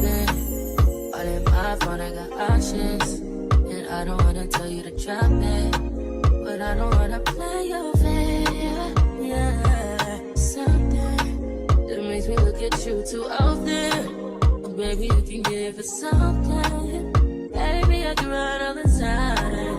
it. All in my phone, I got options. And I don't wanna tell you to drop it, but I don't wanna play your fair. Yeah, something that makes me look at you too often. Oh, baby, you can give it something. Baby, I can run all the time.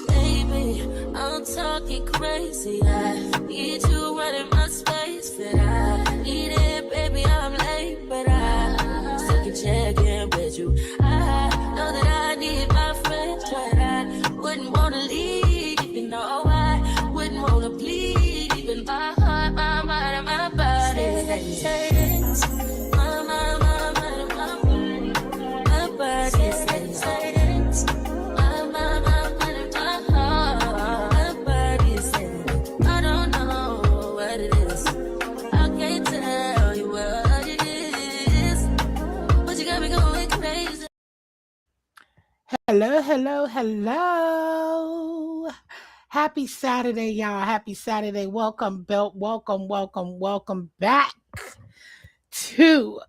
Baby, I'm talking crazy. I need you running my space, but I need it, baby. I'm late, but I still can check in with you. I know that I need my friends, but I wouldn't wanna leave. You know, I wouldn't wanna bleed. Even my heart, my mind, and my body. Hesitates. My mind, my mind, and my body. My body hesitates. My mind, my mind, and my heart. My body hesitates. I don't know what it is. I can't tell you what it is, but you got me going crazy. Hello, hello, hello. Happy Saturday, y'all. Happy Saturday. Welcome, welcome back to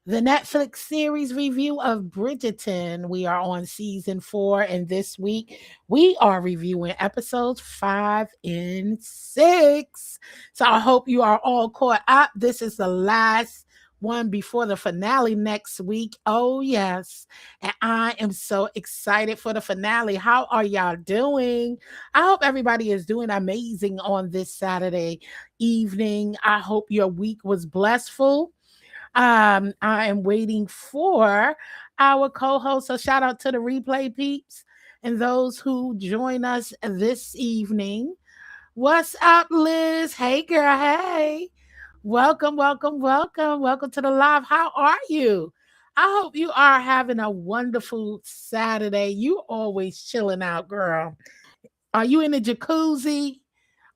the Netflix series review of Bridgerton. We are on season 4, and this week we are reviewing episodes 5 and 6. So I hope you are all caught up. This is the last one before the finale next week. Oh, yes. And I am so excited for the finale. How are y'all doing? I hope everybody is doing amazing on this Saturday evening. I hope your week was blissful. I am waiting for our co-host. So shout out to the replay peeps and those who join us this evening. What's up, Liz? Hey, girl. Hey. Welcome to the live. How are you? I hope you are having a wonderful Saturday. You always chilling out, girl. Are you in the jacuzzi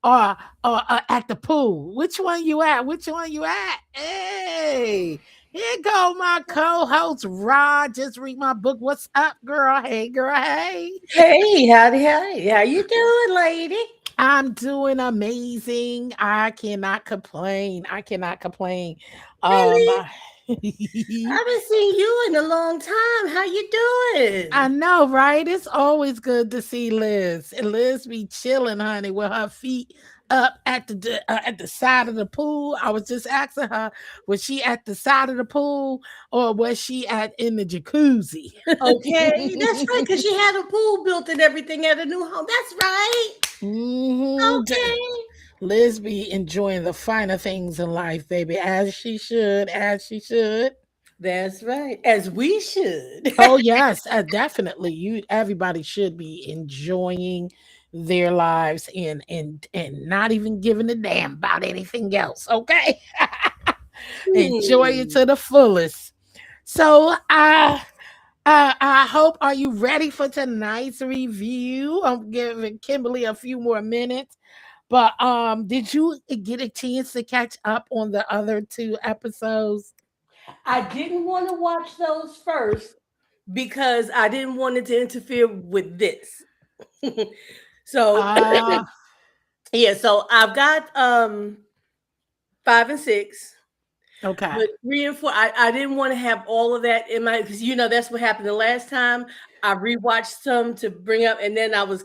or at the pool? Which one you at? Which one you at? Hey, here go my co-host Rod. Just read my book. What's up, girl? Hey, girl. Hey. Hey, howdy, howdy. How you doing, lady? I'm doing amazing. I cannot complain. I cannot complain. Um, Really? I I haven't seen you in a long time. How you I doing? know, right? It's always good to see Liz. And Liz be chilling, honey, with her feet up at the side of the pool. I was just asking her, was she at the side of the pool or was she at in the jacuzzi? Okay, that's right, because she had a pool built and everything at a new home. That's right. hmm Okay. Liz be enjoying the finer things in life, baby, as she should, as she should. That's right. As we should. Oh yes, definitely. Everybody should be enjoying their lives and not even giving a damn about anything else. Okay, enjoy it Hmm. to the fullest. So I hope, are you ready for tonight's review? I'm giving Kimberly a few more minutes. But did you get a chance to catch up on the other 2 episodes? I didn't want to watch those first because I didn't want it to interfere with this. So Uh yeah, so I've got 5 and 6. okay. But 3 and 4, I didn't wanna have all of that in my because that's what happened the last time. I rewatched some to bring up, and then I was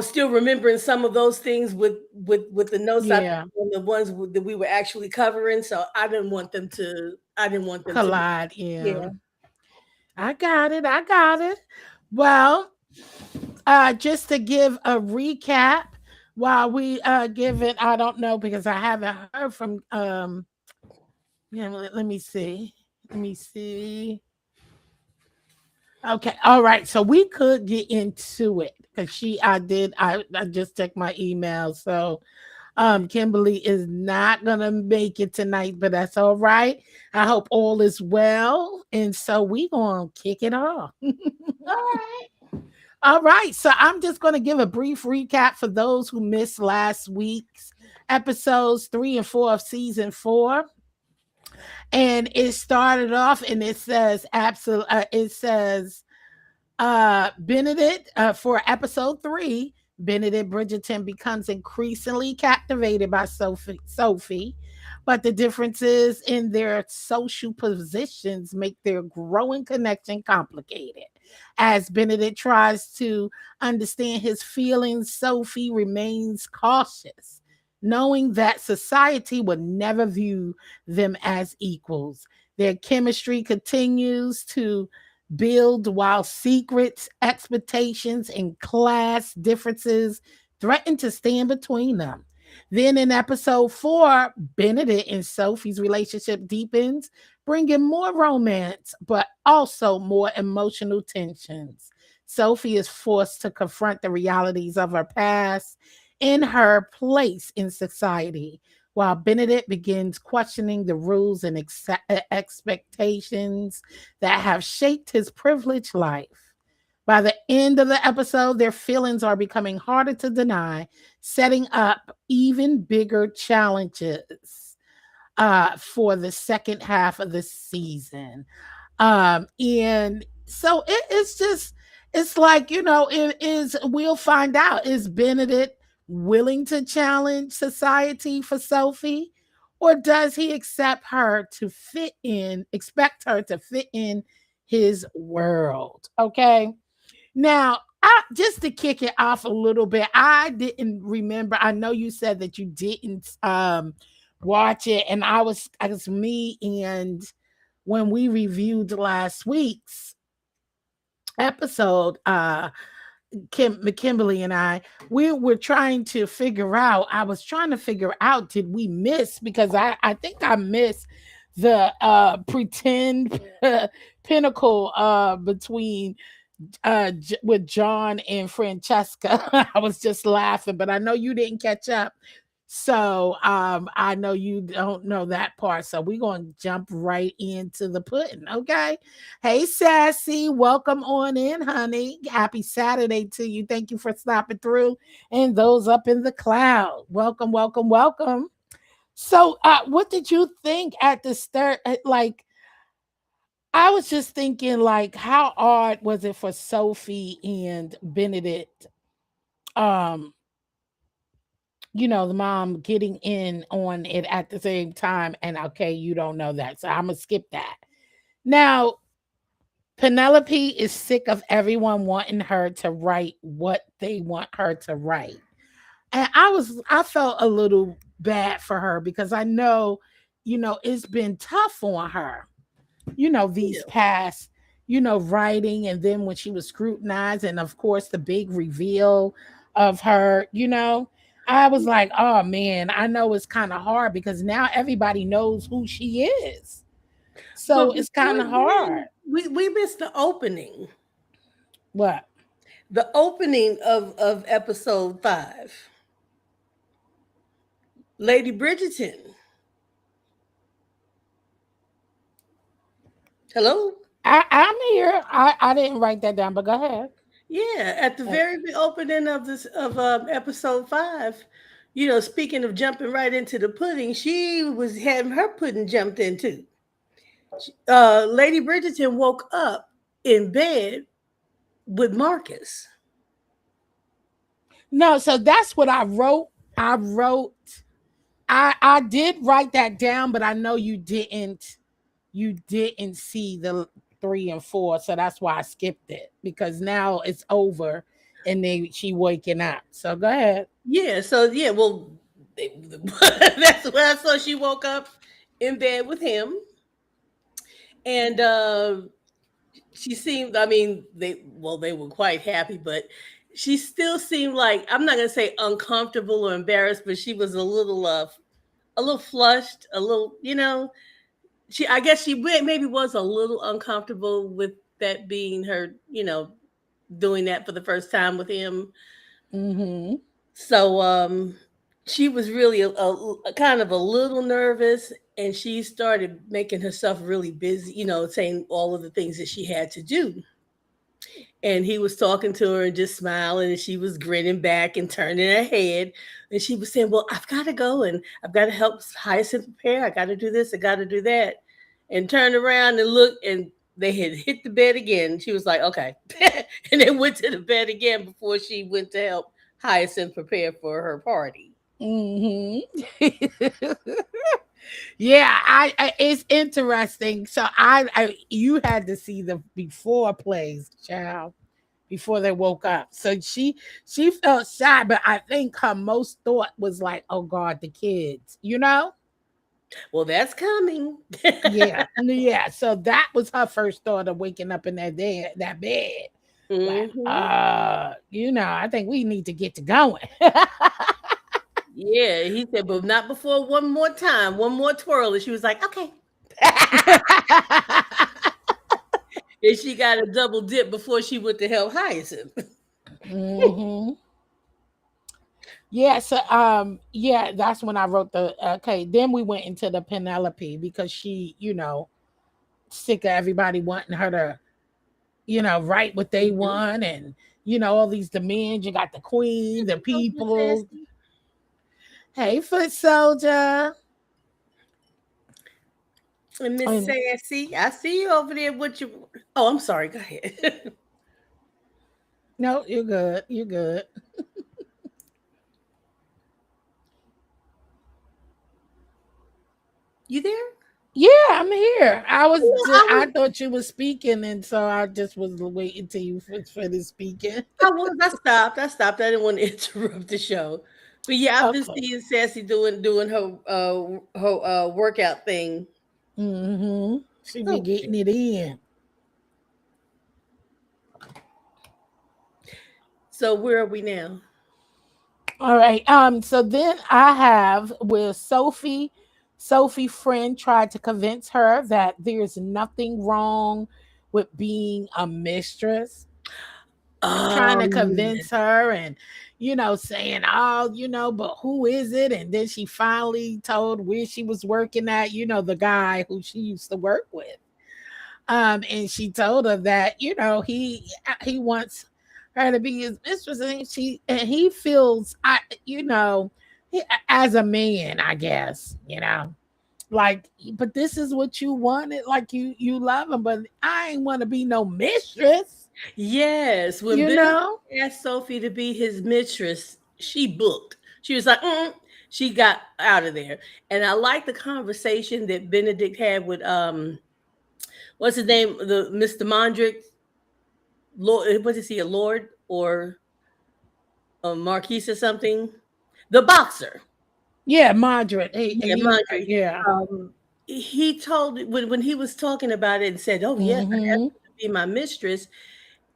still remembering some of those things with the notes I took Yeah. on the ones that we were actually covering, so I didn't want them to be. Collide, yeah. Yeah. I got it. I got it. Well, just to give a recap while we give it, I don't know because I haven't heard from yeah, let me see. Let me see. Okay. All right. So we could get into it because I just checked my email. So Kimberly is not gonna make it tonight, but that's all right. I hope all is well. And so we gonna kick it off. Alright. All right. So I'm just gonna give a brief recap for those who missed last week's episodes 3 and 4 of season 4. And it started off and it says absolute it says Benedict for episode 3, Benedict Bridgerton becomes increasingly captivated by Sophie, but the differences in their social positions make their growing connection complicated. As Benedict tries to understand his feelings, Sophie remains cautious, knowing that society would never view them as equals. Their chemistry continues to build while secrets, expectations, and class differences threaten to stand between them. Then in episode 4, Benedict and Sophie's relationship deepens, bringing more romance, but also more emotional tensions. Sophie is forced to confront the realities of her past and her place in society, while Benedict begins questioning the rules and expectations that have shaped his privileged life. By the end of the episode, their feelings are becoming harder to deny, setting up even bigger challenges for the second half of the season. And so it's just, it's like, it is, we'll find out. Is Benedict willing to challenge society for Sophie? Or does he expect her to fit in his world? Okay. Now, just to kick it off a little bit, I didn't remember. I know you said that you didn't watch it, and I was me, and when we reviewed last week's episode, Kimberly and I, we were trying to figure out. I was trying to figure out, did we miss? Because I think I missed the pretend pinnacle between with John and Francesca. I was just laughing, but I know you didn't catch up. So I know you don't know that part. So we're gonna jump right into the pudding. Okay. Hey Sassy, welcome on in, honey. Happy Saturday to you. Thank you for stopping through. And those up in the cloud. Welcome, welcome, welcome. So what did you think at the start? Like, I was just thinking, like, how odd was it for Sophie and Benedict? Um, the mom getting in on it at the same time. And okay, you don't know that. So I'm gonna skip that. Now, Penelope is sick of everyone wanting her to write what they want her to write. And I felt a little bad for her because I know, it's been tough on her, these Yeah. past, writing, and then when she was scrutinized, and of course the big reveal of her, I was like, oh man, I know it's kind of hard because now everybody knows who she is. But So it's before kind of hard. then, we missed the opening. What? The opening of episode 5. Lady Bridgerton. Hello? I'm here. I didn't write that down, but go ahead. Yeah, at the Uh, very opening of this of episode 5, speaking of jumping right into the pudding, she was having her pudding jumped into. Lady Bridgerton woke up in bed with Marcus. no, so that's what I wrote. I wrote I did write that down, but I know you didn't see the 3 and 4, so that's why I skipped it because now it's over and she waking up. So go ahead. Yeah, so yeah, well, that's when I saw she woke up in bed with him, and she seemed. I mean, they were quite happy, but she still seemed like, I'm not gonna say uncomfortable or embarrassed, but she was a little flushed, a little, she, I guess she maybe was a little uncomfortable with that being her, doing that for the first time with him. Mm-hmm. So she was really a kind of a little nervous, and she started making herself really busy, saying all of the things that she had to do. And he was talking to her and just smiling, and she was grinning back and turning her head. And she was saying, well, I've got to go, and I've got to help Hyacinth prepare. I got to do this, I got to do that. And turned around and looked, and they had hit the bed again. She was like, okay. And then went to the bed again before she went to help Hyacinth prepare for her party. Mm-hmm. Yeah, I it's interesting. So I you had to see the before plays, child, before they woke up. So she felt shy, but I think her most thought was like, oh God, the kids, you know? Well, that's coming. Yeah, yeah. So that was her first thought of waking up in that bed. Like, Hmm. I think we need to get to going. Yeah, he said, but not before one more time, one more twirl. And she was like, okay. And she got a double dip before she went to help Hyacinth. Hmm. Yeah, so yeah, that's when I wrote the okay. Then we went into the Penelope because she, sick of everybody wanting her to, write what they Mhm. want, and all these demands. You got the queen, the Oh, Miss people. Sassy. Hey, foot soldier. And Miss And Sassy, I see you over there with you. Oh, I'm sorry. Go ahead. no, you're good. You're good. You there? Yeah, I'm here. I I thought you was speaking, and so I just was waiting till you finished speaking. I stopped. I stopped. I didn't want to interrupt the show. But yeah, I've been Okay. seeing Sassy doing her workout thing. Mm-hmm. She be Okay. getting it in. So where are we now? All right. So then I have where Sophie friend tried to convince her that there's nothing wrong with being a mistress, trying to convince her, and saying, oh, but who is it? And then she finally told where she was working at, the guy who she used to work with. And she told her that he wants her to be his mistress, and he feels, he, as a man, I guess, like, but this is what you wanted, like you love him, but I ain't want to be no mistress, Yes, when you Benedict know. asked Sophie to be his mistress, she booked. She was like, mm. She got out of there. And I like the conversation that Benedict had with what's his name, the Mr. Mondrick, Lord. What is he, a lord or a marquis or something? The boxer. Yeah, Margaret. Hey, Yeah, you, Mondrick. yeah. He told when he was talking about it and said, "Oh yes, I asked Mm-hmm. her to be my mistress."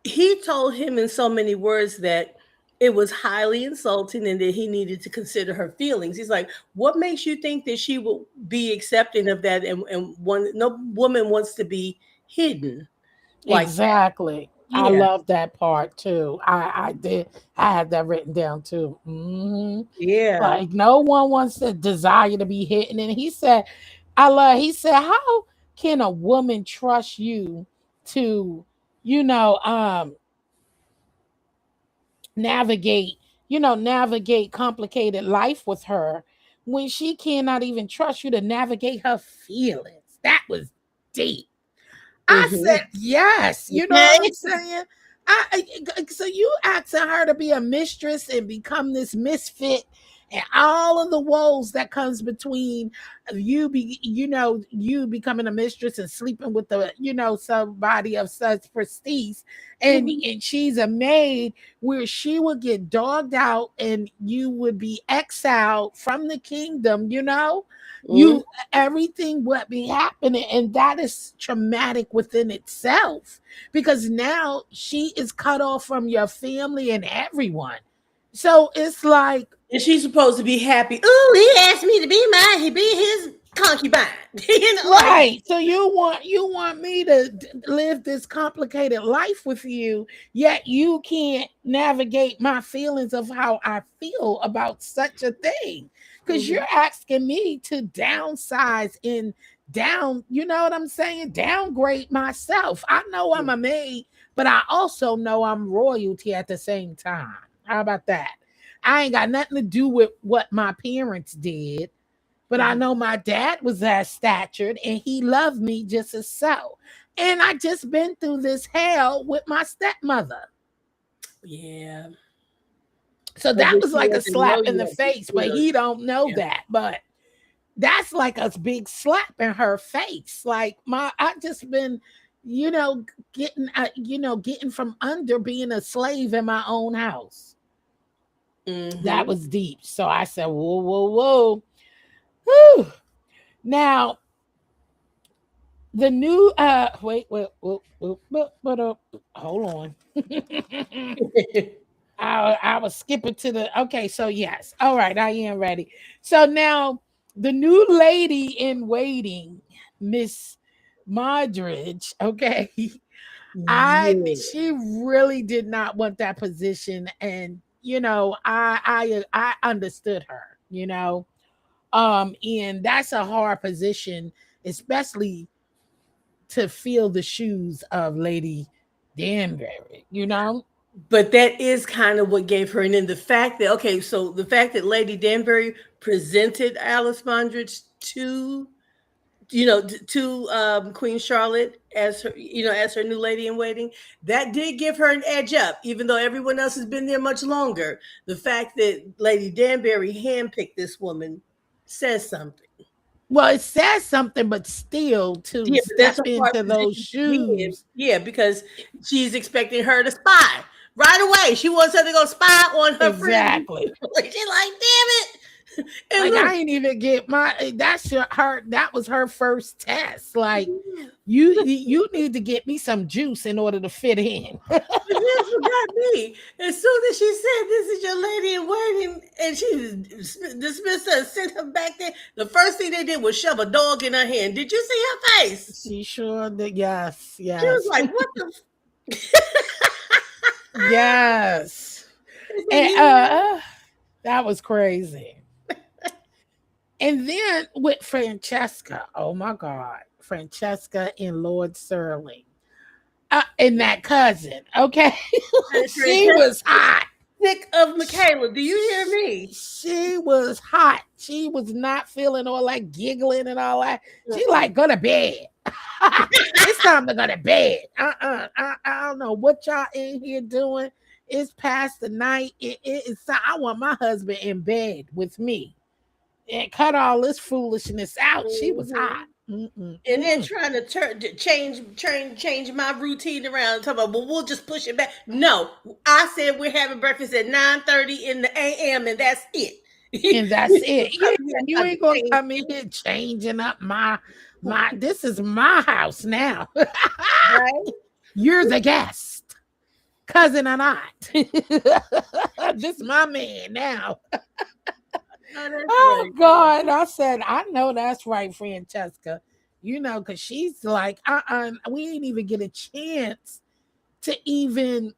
He told him in so many words that it was highly insulting and that he needed to consider her feelings. He's like, what makes you think that she will be accepting of that? And one, no woman wants to be hidden like that. Exactly. I Yeah, love that part too. I did. I had that written down too. yeah. Like, no one wants to desire to be hidden. And he said, I love. He said, how can a woman trust you to, you know, um, navigate, navigate complicated life with her when she cannot even trust you to navigate her feelings? That was deep. I Hmm. said yes. You know what Okay. I'm saying? So you asking her to be a mistress and become this misfit, and all of the woes that comes between you becoming a mistress and sleeping with the somebody of such prestige, and Hmm. she's a maid, where she would get dogged out and you would be exiled from the kingdom. Hmm. You everything would be happening, and that is traumatic within itself, because now she is cut off from your family and everyone. So it's like, And she's supposed to be happy. Oh, he asked me to be mine. He be his concubine. Like, right. So you want me to live this complicated life with you, yet you can't navigate my feelings of how I feel about such a thing. Because mhm, you're asking me to downsize and you know what I'm saying? Downgrade myself. I know I'm a maid, but I also know I'm royalty at the same time. How about that? I ain't got nothing to do with what my parents did, but I mhm. know my dad was that statured and he loved me just as so. And I just been through this hell with my stepmother. Yeah. So But that then was she like a doesn't know slap in the yet. face, You but know, he don't know yeah. that. But that's like a big slap in her face. Like I just been, getting, getting from under being a slave in my own house. That Mm-hmm. was deep. So I said, whoa, whoa, whoa. Whew. Now the new hold on. I was skipping to the okay, so yes. All right, I am ready. So now the new lady in waiting, Miss Modridge, okay. I Yeah. She really did not want that position, and I understood her, and that's a hard position, especially to fill the shoes of Lady Danbury. But that is kind of what gave her, and then the fact that, okay, so the fact that Lady Danbury presented Alice Mondridge to, to Queen Charlotte as her, as her new lady in waiting, that did give her an edge up, even though everyone else has been there much longer. The fact that Lady Danbury handpicked this woman says something. Well, it says something, but still to Yeah, but that's step a hard into those position to be in. shoes. Yeah, because she's expecting her to spy right away. She wants her to go spy on her friend. Exactly. She's like, damn it. And Like look, I ain't even get her that was her first test. Like you need to get me some juice in order to fit in. but here's what got me. As soon as she said, "This is your lady in waiting," and she dismissed her and sent her back there, the first thing they did was shove a dog in her hand. Did you see her face? She sure did. Yes, She was yes, like, "What the?" yes. I said, And "Yeah." that was crazy. And then with Francesca, oh my God, Francesca and Lord Sterling, and that cousin, okay, she was hot. Sick of Michaela. Do you hear me? She was hot. She was not feeling all that giggling and all that. She Mm-mm. like go to bed. It's time to go to bed. I don't know what y'all in here doing. It's past the night. I want my husband in bed with me and cut all this foolishness out. She was Mhm. hot. Mm-mm, And then mm. trying to change my routine around. Talking about, well, we'll just push it back. No, I said we're having breakfast at 9:30 in the a.m. and that's it. And that's it. Come Yeah, here you trying to ain't gonna change. come in here changing up my. This is my house now. Right? You're the guest, cousin or not. This my man now. Oh, that's Oh right. God, I said I know that's right, Francesca. Because she's like, we ain't even get a chance to even,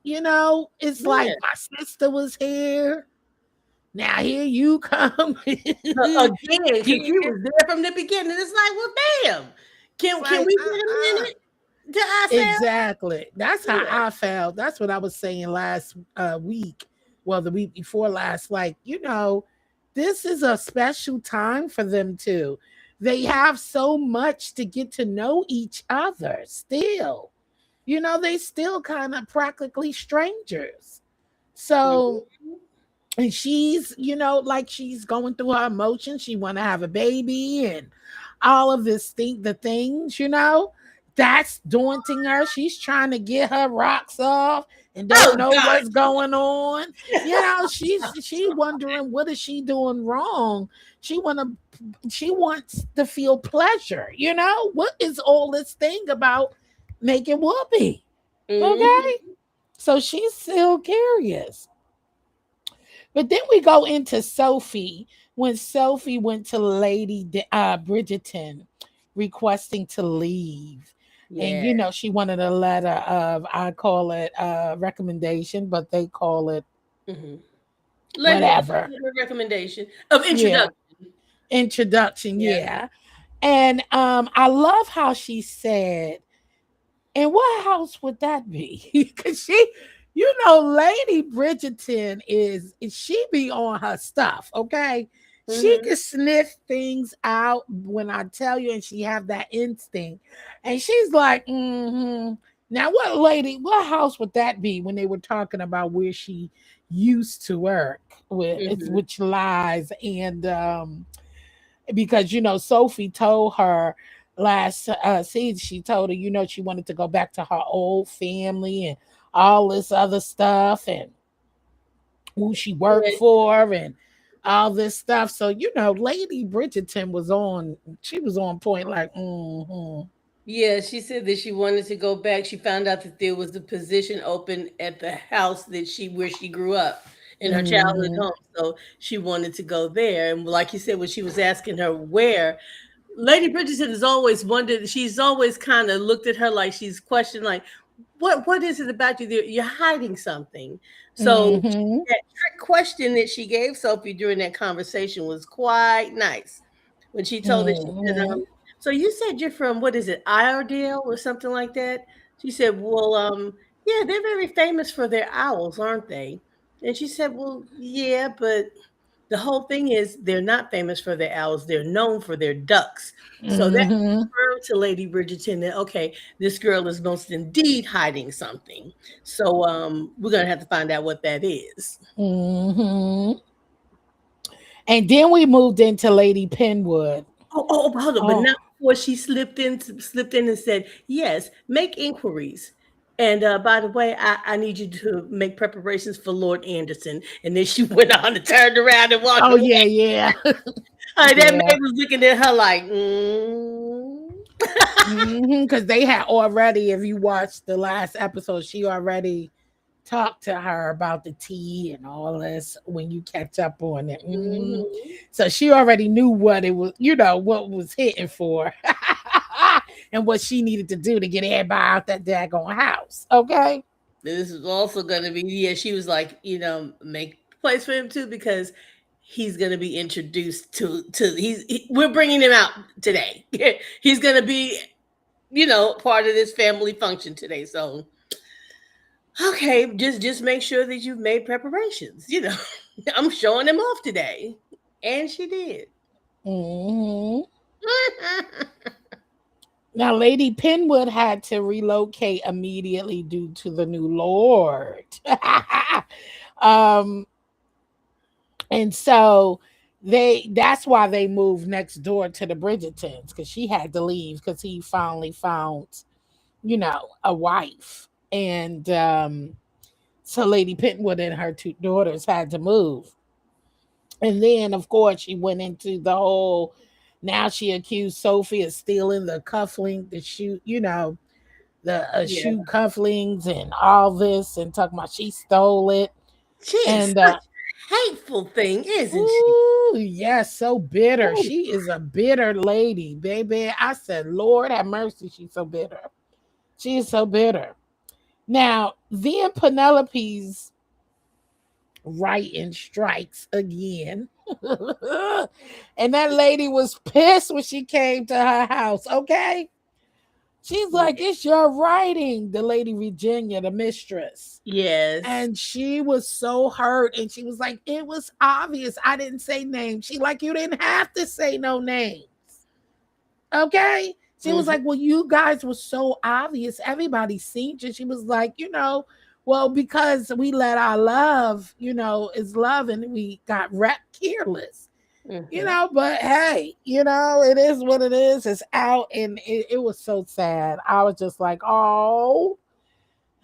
it's like Yeah. my sister was here. Now here you come. Again, because Yeah. you was there from the beginning. It's like, well, damn. It's Can like, we get a minute to ourselves? exactly. That's how Yeah. I felt. That's what I was saying last week. Well, the week before last. Like, this is a special time for them too. They have so much to get to know each other still. They still kind of practically strangers. So, Mhm. and she's, like she's going through her emotions. She want to have a baby and all of the things, that's daunting her. She's trying to get her rocks off and don't Oh know God. what's going on. She wondering what is she doing wrong. She wants to feel pleasure. What is all this thing about making whoopee? Okay, Mhm. so she's still curious. But then we go into Sophie when Sophie went to Bridgerton requesting to leave. And Yeah. she wanted a letter of, I call it a recommendation, but they call it Mhm. whatever. Letter of recommendation of Yeah. introduction. Introduction. Yeah. Yeah. And I love how she said, and what house would that be? Because Lady Bridgerton she be on her stuff, okay? She Mhm. can sniff things out when I tell you, and she have that instinct. And she's like, mm-hmm. Now, what house would that be when they were talking about where she used to work with, Mhm. which lies because Sophie told her last season, she told her, she wanted to go back to her old family and all this other stuff, and who she worked Yeah, for, and all this stuff. So Lady Bridgerton was on. She was on point. Like, yeah, she said that she wanted to go back. She found out that there was a position open at the house that where she grew up in her childhood mm-hmm, home. So she wanted to go there. And like you said, when she was asking her where, Lady Bridgerton has always wondered. She's always kind of looked at her like she's questioned, like, what is it about you that you're hiding something? So mm-hmm, that trick question that she gave Sophie during that conversation was quite nice. When she told her, she said, mm-hmm, "So you said you're from, what is it, Iredale or something like that?" She said, "Well, yeah, they're very famous for their owls, aren't they?" And she said, "Well, yeah, but the whole thing is they're not famous for their owls. They're known for their ducks." So that mm-hmm, confirmed to Lady Bridgerton that, okay, this girl is most indeed hiding something. So we're gonna have to find out what that is. mm-hmm. And then we moved into Lady Penwood. Hold on, but Oh, not before she slipped in and said, "Yes, make inquiries." And by the way, I need you to make preparations for Lord Anderson. And then she went on and turned around and walked oh away. yeah, yeah, That yeah. maid was looking at her like, Because they had already, if you watched the last episode, she already talked to her about the tea and all this when you catch up on it. mm-hmm. So she already knew what it was, what was hitting for and what she needed to do to get everybody out that daggone house. Okay. This is also going to be, yeah, she was like, make place for him too, because he's going to be introduced we're bringing him out today. He's going to be, part of this family function today. So, okay, just make sure that you've made preparations. I'm showing him off today. And she did. hmm Now, Lady Penwood had to relocate immediately due to the new Lord. um, and so that's why they moved next door to the Bridgertons, because she had to leave because he finally found, a wife. And so Lady Penwood and her two daughters had to move. And then, of course, she went into the whole. Now she accused Sophie of stealing the cufflink, the shoe, the Yeah. shoe cufflinks and all this, and talking about she stole it. She is And such a hateful thing, isn't she? ooh, yes, so bitter. Ooh. She is a bitter lady, baby. I said, Lord have mercy, she's so bitter. She is so bitter. Now, then Penelope's writing strikes again. And that lady was pissed when she came to her house, okay? She's like, Yeah. it's your writing, the Lady Virginia, the mistress. Yes. And she was so hurt. And she was like, it was obvious. I didn't say names. She like, you didn't have to say no names. Okay. She was Mhm. like, well, you guys were so obvious. Everybody seen you. She was like, well, because we let our love, is love, and we got wrecked careless. Mhm. But hey, it is what it is. It's out, and it was so sad. I was just like, oh,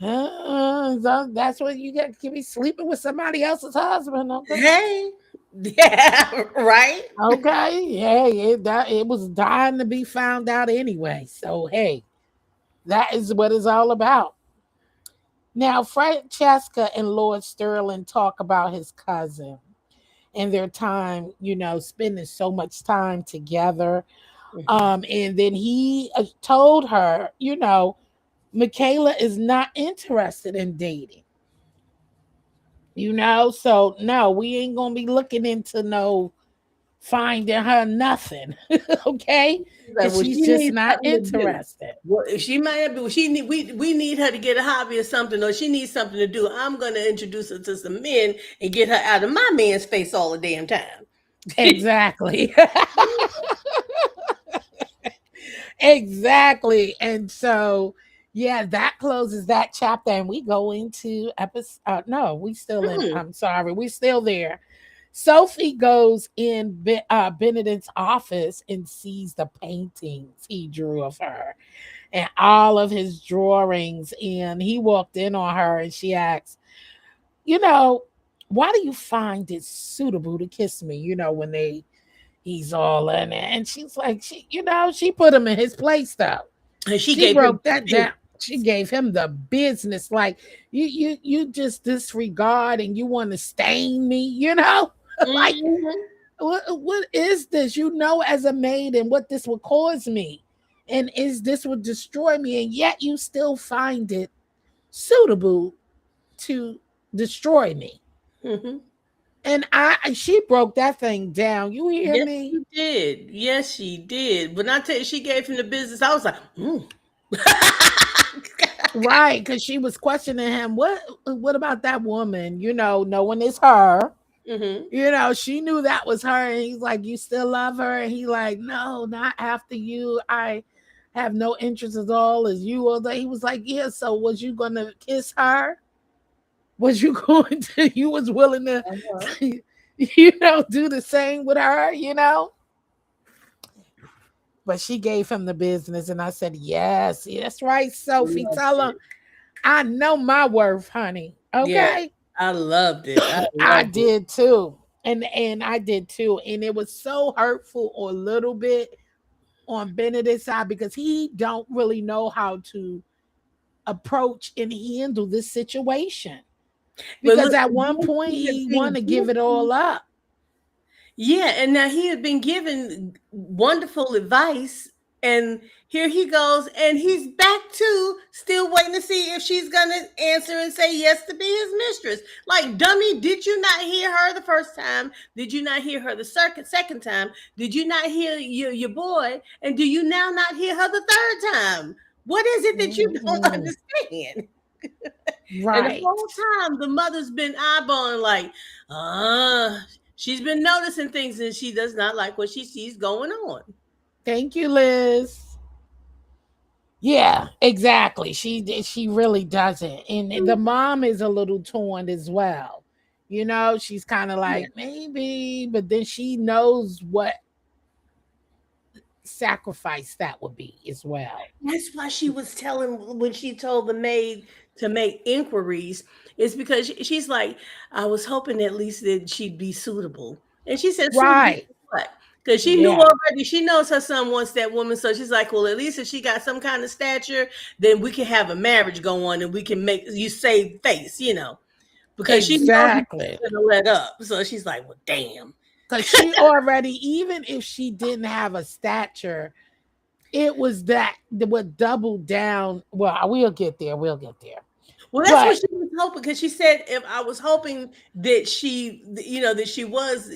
so that's what you get to be sleeping with somebody else's husband. Okay, Hey. Yeah, right? okay, hey, it was dying to be found out anyway. So hey, that is what it's all about. Now, Francesca and Lord Sterling talk about his cousin and their time, spending so much time together. Mhm. And then he told her, Michaela is not interested in dating. So no, we ain't gonna be looking into no finding her nothing, okay? Like, Because well, she's she just needs not something to do. interested. Well, if she might have been, she need we need her to get a hobby or something, or she needs something to do. I'm gonna introduce her to some men and get her out of my man's face all the damn time. Exactly. Exactly. And so, yeah, that closes that chapter, and we go into episode. No, we still in. Mm-mm. I'm sorry, we still there. Sophie goes in Benedict's office and sees the paintings he drew of her and all of his drawings. And he walked in on her and she asks, you know, why do you find it suitable to kiss me? When he's all in it. And she's like, she put him in his place though. And she She gave him broke that down. She gave him the business. Like you just disregard and you want to stain me. Like Mhm. what is this? As a maid and what this would cause me. And is this would destroy me, and yet you still find it suitable to destroy me. Mhm. And she broke that thing down. You hear Yes, me? she did. Yes, she did. When I tell you she gave him the business, I was like, mm. Right, because she was questioning him. What about that woman? Knowing it's her. Mhm. She knew that was her, and he's like, "You still love her?" And he like, "No, not after you. I have no interest at all as you." Or he was like, "Yeah." So was you gonna kiss her? Was you going to? You was willing to, Uh-huh. do the same with her? But she gave him the business, and I said, "Yes, that's right, Sophie. Loved Tell him it. I know my worth, honey. Yeah, Okay." I loved it. I I loved it. did too. And I did too. And it was so hurtful a little bit on Benedict's side because he don't really know how to approach and handle this situation. But Because look, at one then point he had he been want to give it given, all up. yeah, and now he had been given wonderful advice, and here he goes, and he's back to still waiting to see if she's gonna answer and say yes to be his mistress. Like, dummy, did you not hear her the first time? Did you not hear her the second time? Did you not hear your boy? And do you now not hear her the third time? What is it that you don't Mhm. understand? And the Right. whole time, the mother's been eyeballing, like, she's been noticing things and she does not like what she sees going on. Thank you, Liz. Yeah, exactly. She really doesn't. And the mom is a little torn as well. She's kind of Yeah. like maybe, but then she knows what sacrifice that would be as well. That's why she was telling when she told the maid to make inquiries, is because she's like, I was hoping at least that she'd be suitable. And she said, suitable Right. for what? Because she knew Yeah. already, she knows her son wants that woman. So she's like, well, at least if she got some kind of stature, then we can have a marriage go on and we can make you save face. Because she knows he's Exactly. gonna let up. So she's like, well, damn. Because she already, even if she didn't have a stature, it was that would double down. Well, we'll get there. We'll get there. Well, that's what But she was hoping, because she said, if I was hoping that that she was,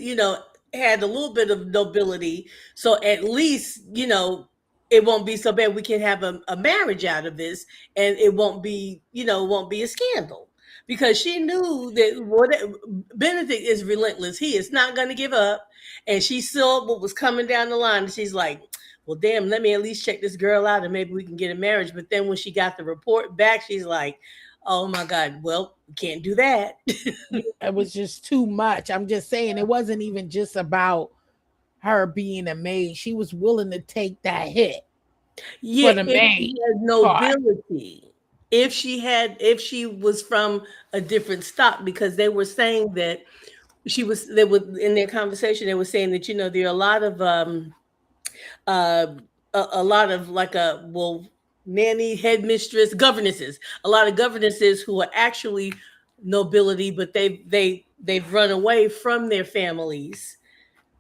had a little bit of nobility, so at least, it won't be so bad. We can have a marriage out of this, and it won't be a scandal. Because she knew that Benedict is relentless. He is not going to give up. And she saw what was coming down the line. And she's like, well, damn, let me at least check this girl out and maybe we can get a marriage. But then when she got the report back, she's like, oh my God, well, we can't do that. it was just too much. I'm just saying, it wasn't even just about her being a maid. She was willing to take that hit Yeah, for the if she maid had part. nobility, if she was from a different stock, because they were saying that they were in their conversation, they were saying that, there are a lot of uh a lot of like nanny, headmistress, governesses, a lot of governesses who are actually nobility, but they've run away from their families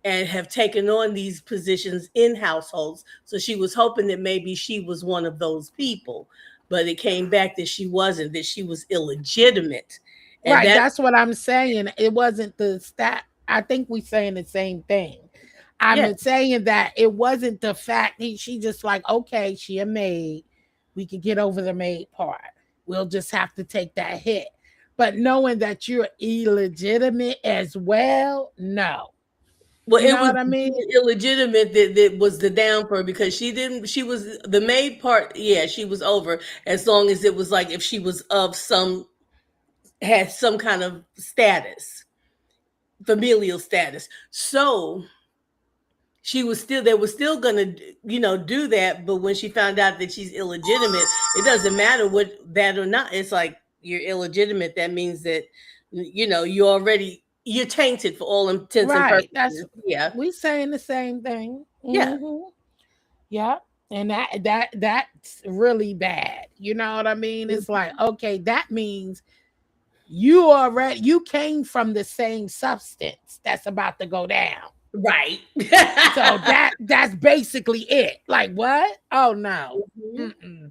and have taken on these positions in households. So she was hoping that maybe she was one of those people, but it came back that she wasn't, that she was illegitimate. And Right. that, That's what I'm saying. It wasn't the stat. I think we saying the same thing. yeah, I'm saying that it wasn't the fact she just like, okay, she a maid. We could get over the maid part. We'll just have to take that hit. But knowing that you're illegitimate as well, no. well, You it know was what I mean? illegitimate that was the down for her, because she was the maid part. Yeah, she was over, as long as it was like if she was had some kind of status. familial status. So she was still they were still gonna do that, but when she found out that she's illegitimate, it doesn't matter what that or not. It's like you're illegitimate. That means that you're tainted for all intents and Right. That's purposes. Yeah, we saying the same thing. yeah. Yeah. And that's really bad. You know what I mean? It's like, okay, that means you came from the same substance that's about to go down. Right. So that's basically it. Like what? Oh no. Mhm. Mm-mm.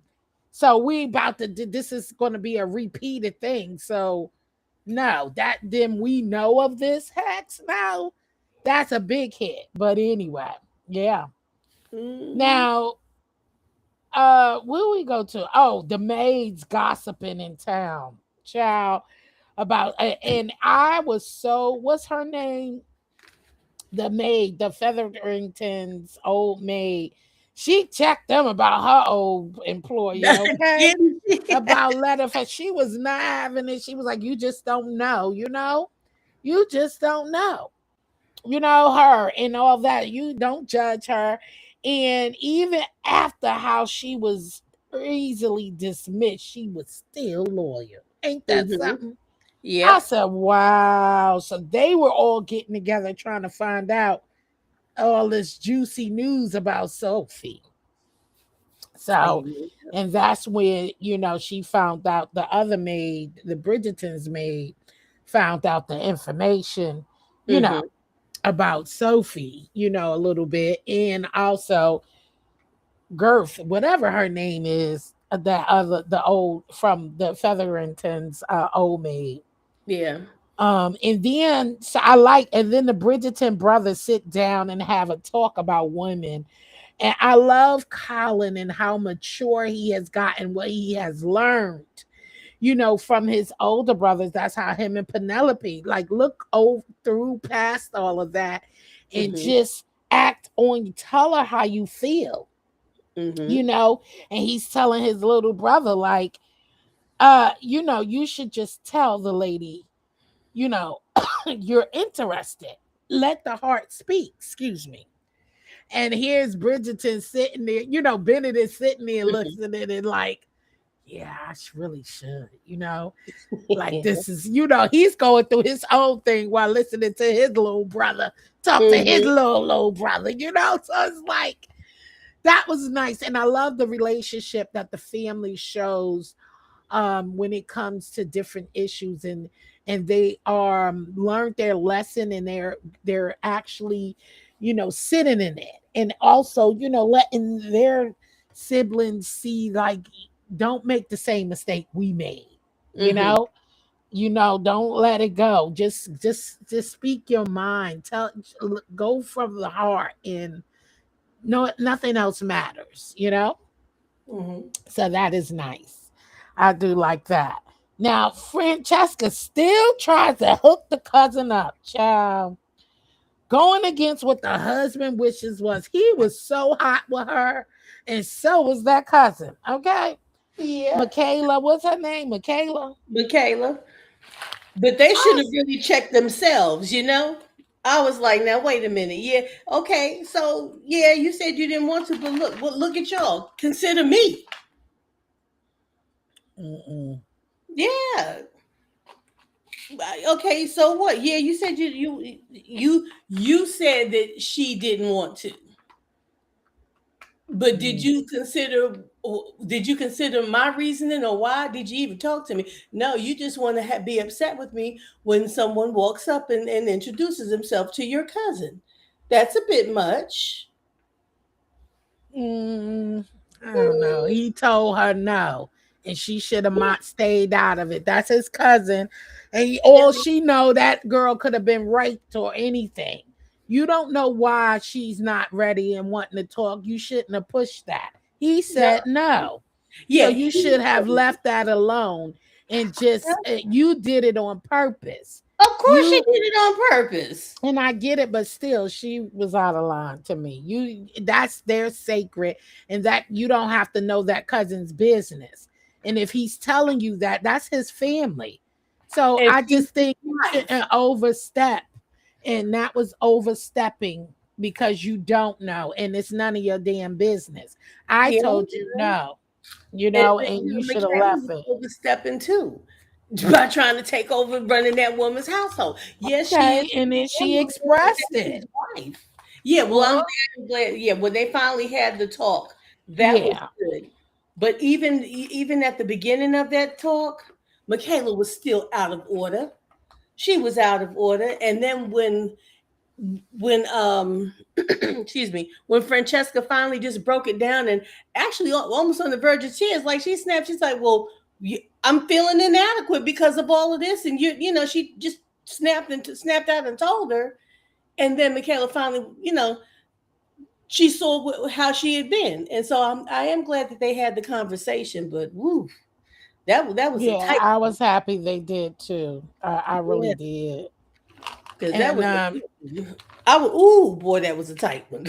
So we about to this is going to be a repeated thing. So no, that then we know of this hex now. That's a big hit. But anyway, yeah. Mhm. Now, where we go to? Oh, the maids gossiping in town, child. About and I was so what's her name? The maid, the Featherington's old maid. She checked them about her old employee, okay? About letter for she was not having it. She was like, you just don't know, you just don't know, her and all that. You don't judge her. And even after how she was easily dismissed, she was still loyal. Ain't that Mhm. something? I Yep. said, wow. So they were all getting together trying to find out all this juicy news about Sophie. So, and that's when, she found out the other maid, the Bridgerton's maid, found out the information, you know, Mhm. about Sophie, a little bit. And also Girth, whatever her name is, the old from the Featherington's old maid. Yeah. And then so I like, and then the Bridgerton brothers sit down and have a talk about women. And I love Colin and how mature he has gotten, what he has learned, from his older brothers. That's how him and Penelope, like, look over through past all of that and Mhm. just act on, tell her how you feel, Mhm. and he's telling his little brother, like, you should just tell the lady, you know, you're interested. Let the heart speak, excuse me. And here's Bridgerton sitting there, Bennett is sitting there Mhm. looking at it and like, yeah, really should, like Yeah. this is, he's going through his own thing while listening to his little brother talk to his Mhm. little brother, So it's like, that was nice. And I love the relationship that the family shows when it comes to different issues, and they are learned their lesson, and they're actually sitting in it, and also letting their siblings see, like, don't make the same mistake we made, you Mhm. know don't let it go. Just speak your mind, go from the heart, and no, nothing else matters. Mhm. So that is nice. I do like that. Now, Francesca still tries to hook the cousin up, child. Going against what the husband wishes was. He was so hot with her, and so was that cousin. Okay. Yeah. Michaela, what's her name? Michaela. Michaela. But they should I, have really checked themselves. I was like, now wait a minute. Yeah, okay. So yeah, you said you didn't want to, but look at y'all. Consider me. mm-mm. Yeah. Okay, so what? Yeah, you said you said that she didn't want to. But Mm. did you consider my reasoning, or why did you even talk to me? No, you just want to be upset with me when someone walks up and introduces himself to your cousin. That's a bit much. Mm, I don't know. He told her no, and she should have not stayed out of it. That's his cousin, and all she know, that girl could have been raped or anything. You don't know why she's not ready and wanting to talk. You shouldn't have pushed that. He No, said no, so yeah, you should have left that alone and just you did it on purpose. of course she You did it on purpose. and I get it, but still, she was out of line to me. That's their sacred, and that you don't have to know that cousin's business. And if he's telling you that, that's his family. So And I she's just his think you wife. shouldn't overstep. and that was overstepping because you don't know and it's none of your damn business. I Yeah. told you no, And and you should have Michaela left was it. overstepping too by trying to take over running that woman's household. Yes, she is Okay, and then she number one, but expressed that's it. his wife. Yeah, well, Well, I'm glad. Yeah, when they finally had the talk, that was yeah, good. But even at the beginning of that talk, Michaela was still out of order. She was out of order, and then when excuse me, when Francesca finally just broke it down and actually almost on the verge of tears, like she snapped, she's like, well, I'm feeling inadequate because of all of this, and she just snapped out and told her. And then Michaela finally, she saw how she had been, and so I am glad that they had the conversation. But woo, that was a yeah, tight I was happy they did too. I really one, did. because that And was I would, ooh boy, that was a tight one.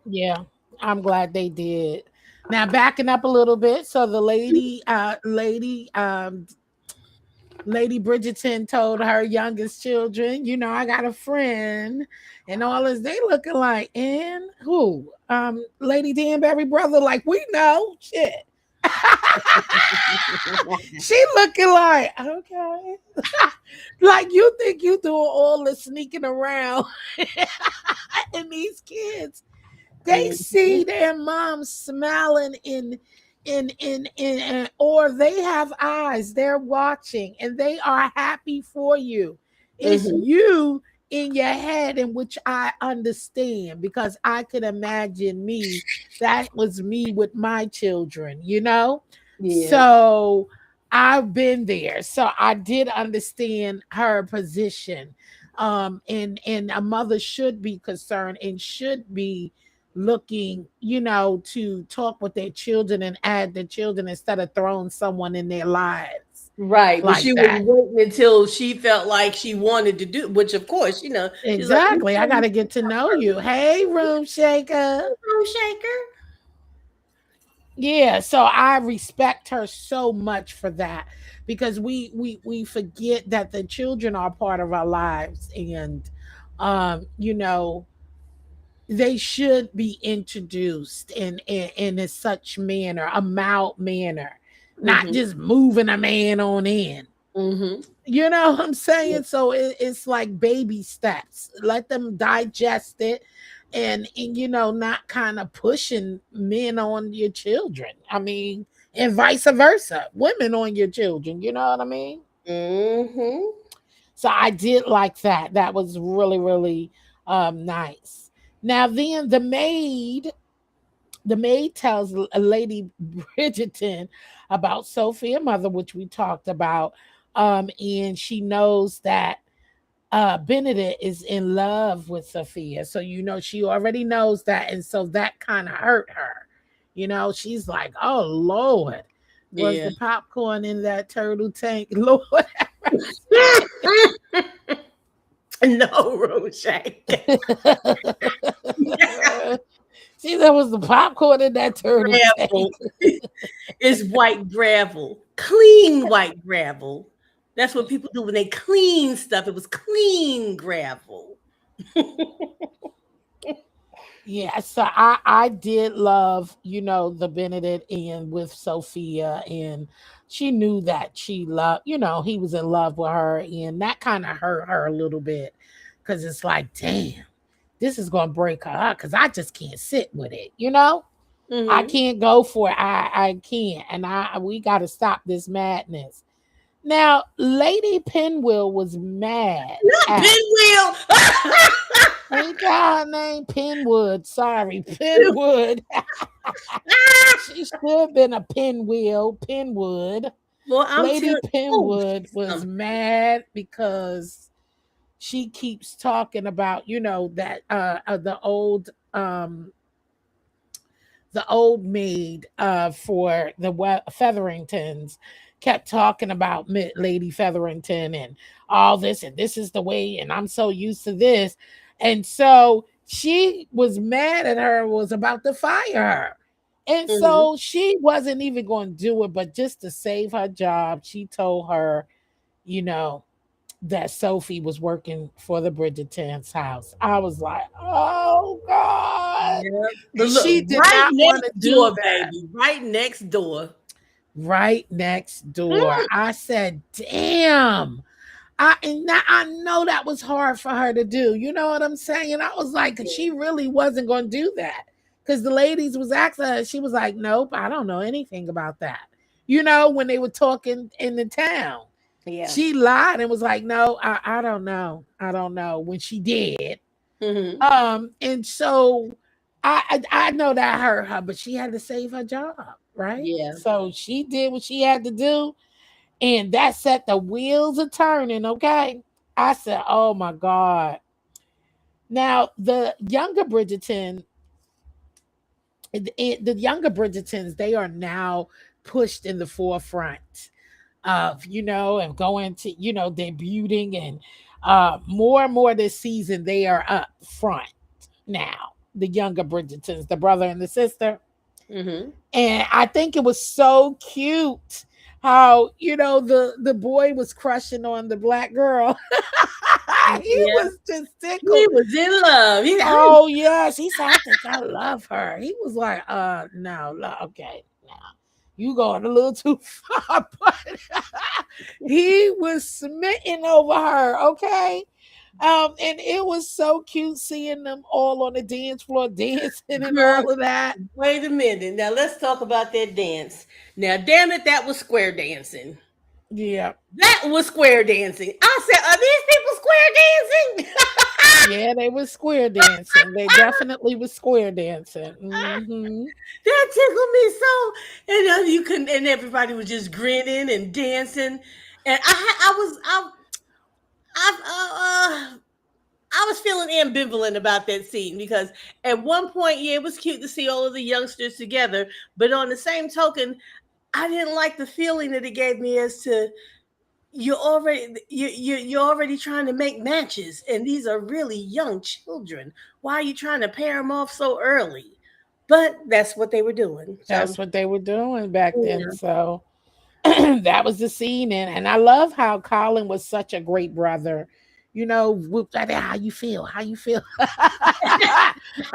yeah, I'm glad they did. Now backing up a little bit, so the Lady Bridgerton told her youngest children, I got a friend, and all this. They looking like, and who? Lady Danbury brother, like we know shit. She looking like, okay. Like you think you doing all the sneaking around and these kids, they see Mhm, their mom smiling or they have eyes, they're watching and they are happy for you. It's mhm, you in your head, in which I understand because I could imagine me. That was me with my children. yeah, So I've been there, so I did understand her position. And a mother should be concerned and should be looking, to talk with their children and add their children instead of throwing someone in their lives right. But like she was that. waiting until she felt like she wanted to do, which of course, she's like, "Let me Exactly. I tell got you to get to know you. Hey, room shaker. something, shaker." Yeah, so I respect her so much for that because we forget that the children are part of our lives, and um you know they should be introduced in such manner, a mild manner, not Mhm, just moving a man on in. mhm. You know what I'm Yeah. saying? So it's like baby steps. Let them digest it, and not kind of pushing men on your children. I mean, and vice versa, women on your children. You know what I mean? Mhm. So I did like that. That was really, really nice. Now then, the maid tells a Lady Bridgerton about Sophia mother, which we talked about, and she knows that Benedict is in love with Sophia. So she already knows that, and so that kind of hurt her. She's like, "Oh Lord, was Yeah. the popcorn in that turtle tank?" Lord have No, Roshake. See, there was the popcorn in that turtle tank. Gravel. It's white gravel. Clean white gravel. That's what people do when they clean stuff. It was clean gravel. Yeah, so I did love, the Benedict and with Sophia, and she knew that she loved, he was in love with her, and that kind of hurt her a little bit because it's like, damn, this is gonna break her up because I just can't sit with it. I Mhm. can't go for it. I can't, and we got to stop this madness. Now, Lady Pinwheel was mad Not at. pinwheel. Ain't got her name Pinwood. Sorry, Pinwood. She should have been a pinwheel, Pinwood. Well, I'm Lady telling. Oh, Pinwood was something. mad because she keeps talking about, that the old maid for the Featheringtons kept talking about Lady Featherington and all this, and this is the way, and I'm so used to this. And so she was mad at her, was about to fire her. And Mhm. so she wasn't even going to do it, but just to save her job, she told her, you know, that Sophie was working for the Bridgerton's house. I was like, oh God. Yep. But And she look, did right not want next to do door, that. baby. Right next door. Right next door. Mm, I said, damn. I know that was hard for her to do. You know what I'm saying? I was like, 'cause she really wasn't going to do that. Because the ladies was asking her, she was like, nope, I don't know anything about that. You know, when they were talking in the town, yeah. she lied and was like, no, I don't know. I don't know when she did. Hmm. And so I know that hurt her, but she had to save her job, right? Yeah. So she did what she had to do, and that set the wheels a turning. Okay, I said, "Oh my god!" Now the younger Bridgertons, they are now pushed in the forefront of and going to debuting, and more and more this season they are up front now. The younger Bridgertons, the brother and the sister. Hmm. And I think it was so cute how the boy was crushing on the black girl. He Yeah. was just He tickled. was in love. Oh yes, he said, I think I love her. He was like, no, okay, no, you going a little too far. But he was smitten over her. Okay. And it was so cute seeing them all on the dance floor dancing and Girl, all of that. wait a minute. Now let's talk about that dance. Now, damn it, that was square dancing. Yeah. That was square dancing. I said, are these people square dancing? Yeah, they were square dancing. They definitely was square dancing. That tickled me so. And you couldn't, and everybody was just grinning and dancing. And I, I was feeling ambivalent about that scene because at one point, yeah, it was cute to see all of the youngsters together. But on the same token, I didn't like the feeling that it gave me as to you're already trying to make matches, and these are really young children. Why are you trying to pair them off so early? But that's what they were doing. So That's what they were doing back then. yeah. So that was the scene. And I love how Colin was such a great brother. Whoop, how you feel? How you feel?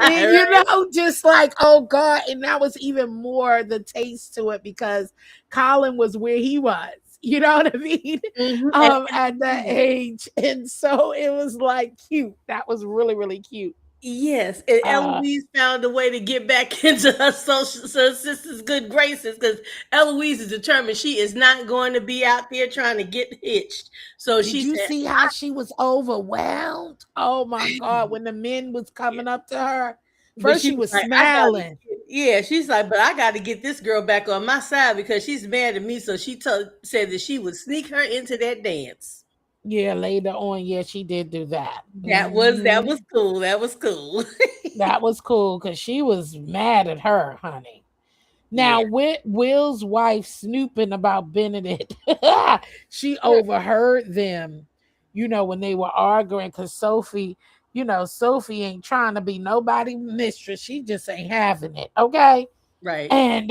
And Right. just like, oh God. And that was even more the taste to it because Colin was where he was. You know what I mean? Mhm. At that age. And so it was like cute. That was really, really cute. Yes, and Uh Eloise found a way to get back into her sister's good graces because Eloise is determined she is not going to be out there trying to get hitched. So Did she you said, see how she was overwhelmed? Oh my God. When the men was yeah. coming up to her, But first she she was was like, I got to, smiling. yeah, she's like, but I got to get this girl back on my side because she's mad at me. So said that she would sneak her into that dance. Yeah, later on, yeah, she did do that. That was cool. That was cool. That was cool because she was mad at her, honey. Now, Yeah, with Will's wife snooping about Benedict, she overheard them, when they were arguing because Sophie ain't trying to be nobody mistress. She just ain't having it. Okay. right. And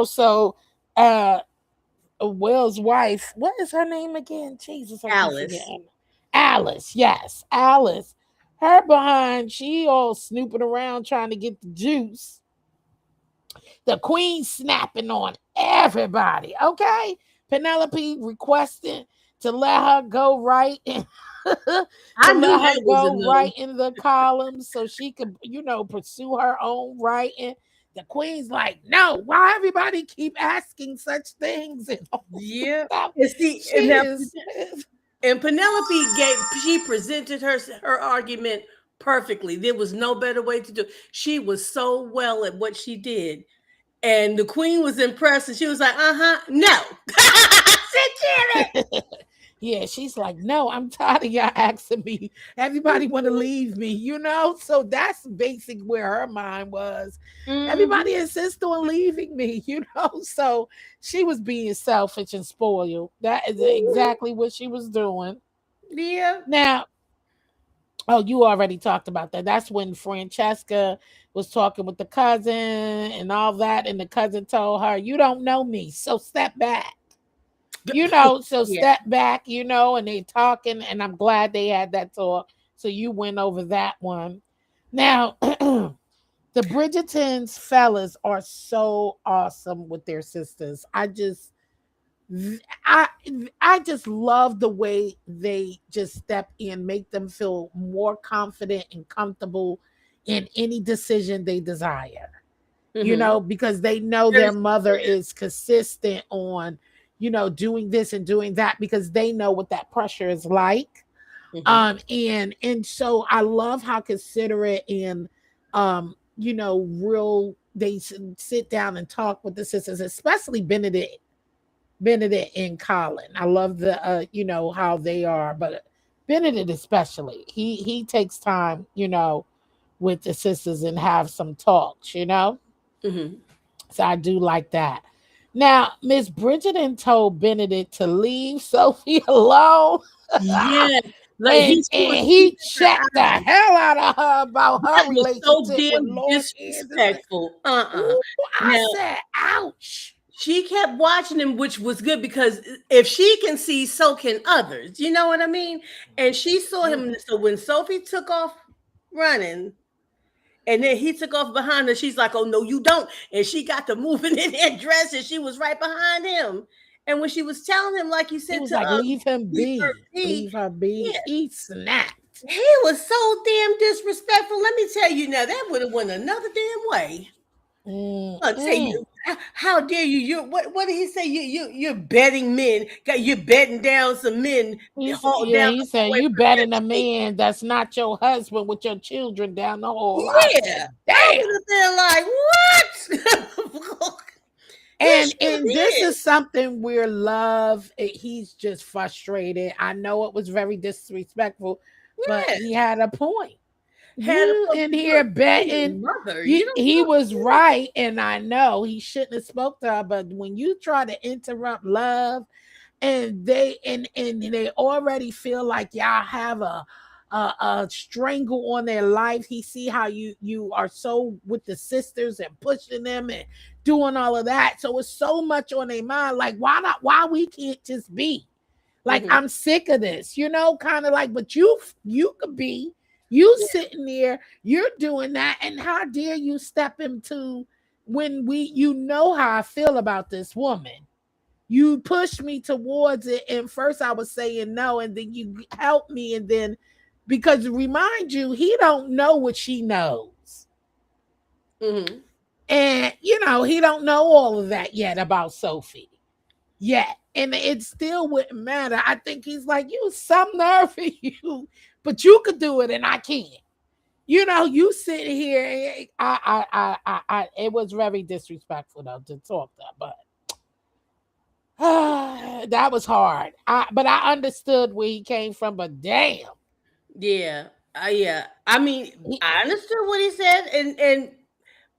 so uh Will's wife, what is her name again? Jesus, I keep Alice. forgetting. Alice, yes, Alice. Her behind, she all snooping around trying to get the juice. The queen snapping on everybody. Okay. Penelope requesting to let her go right in, to I knew let her that was a go no. right in the columns so she could, pursue her own writing. The queen's like, no, why everybody keep asking such things and all this Yeah. stuff? And see, She is and Penelope she presented her argument perfectly. There was no better way to do it. She was so well at what she did. And the queen was impressed and she was like, uh-huh, no. I said, damn it. yeah, she's like, no, I'm tired of y'all asking me. Everybody want to leave me, So that's basic where her mind was. Mhm. Everybody insists on leaving me, So she was being selfish and spoiled. That is Mhm. exactly what she was doing. Yeah. Now, oh, you already talked about that. That's when Francesca was talking with the cousin and all that, and the cousin told her, "You don't know me, so step back." So Yeah. step back, and they talking, and I'm glad they had that talk. So you went over that one. Now, the Bridgertons fellas are so awesome with their sisters. I I just love the way they just step in, make them feel more confident and comfortable in any decision they desire. Mm-hmm. Because they know Very their mother supportive. is consistent on, doing this and doing that because they know what that pressure is like. Mm-hmm. And so I love how considerate and real they sit down and talk with the sisters, especially Benedict and Colin. I love the how they are, but Benedict especially. He takes time, with the sisters and have some talks. Mm-hmm. So I do like that. Now, Miss Bridgerton told Benedict to leave Sophie alone. Yeah, like and, he was and teasing he her checked the eyes. hell out of her about her That was so relationship with damn Lord Anderson. disrespectful. Ooh, I Now said, ouch. she kept watching him, which was good because if she can see, so can others. You know what I mean? And she saw Mm, him. So when Sophie took off running, and then he took off behind her, she's like, "Oh no, you don't!" And she got to moving in that dress, and she was right behind him. And when she was telling him, like you He said was to like, leave him leave her be. be, Leave her be. yeah, He snapped. he was so damn disrespectful. Let me tell you now, that would have went another damn way. I'll tell Mm-mm. you, how dare you? You what did he say? You're betting men. You're betting down some men down He the said, hallway you for betting a your sake. man that's not your husband with your children down the hall. I Yeah, said, I damn. would have been like, what? He And sure this did. is something where he's just frustrated. I know it was very disrespectful, but Yeah, he had a point. had a You point. in You're here betting. your mother. You don't He talk was to me. right, and I know he shouldn't have spoke to her. But when you try to interrupt love, and they already feel like y'all have a strangle on their life. He see how you are so with the sisters and pushing them and doing all of that. So it's so much on their mind. Like why we can't just be like, Mm-hmm. I'm sick of this, kind of like, but you could be you Yeah. sitting there, you're doing that, and how dare you step into when you know how I feel about this woman. You pushed me towards it, and first I was saying no, and then you helped me, and then because remind you, he don't know what she knows, Mm-hmm. and he don't know all of that yet about Sophie yet, and it still wouldn't matter. I think he's like, you some nerve in you, but you could do it, and I can't. You sitting here. It was very disrespectful though to talk that, but that was hard. But I understood where he came from. But damn, Yeah. Yeah. I mean, he, I understood what he said, and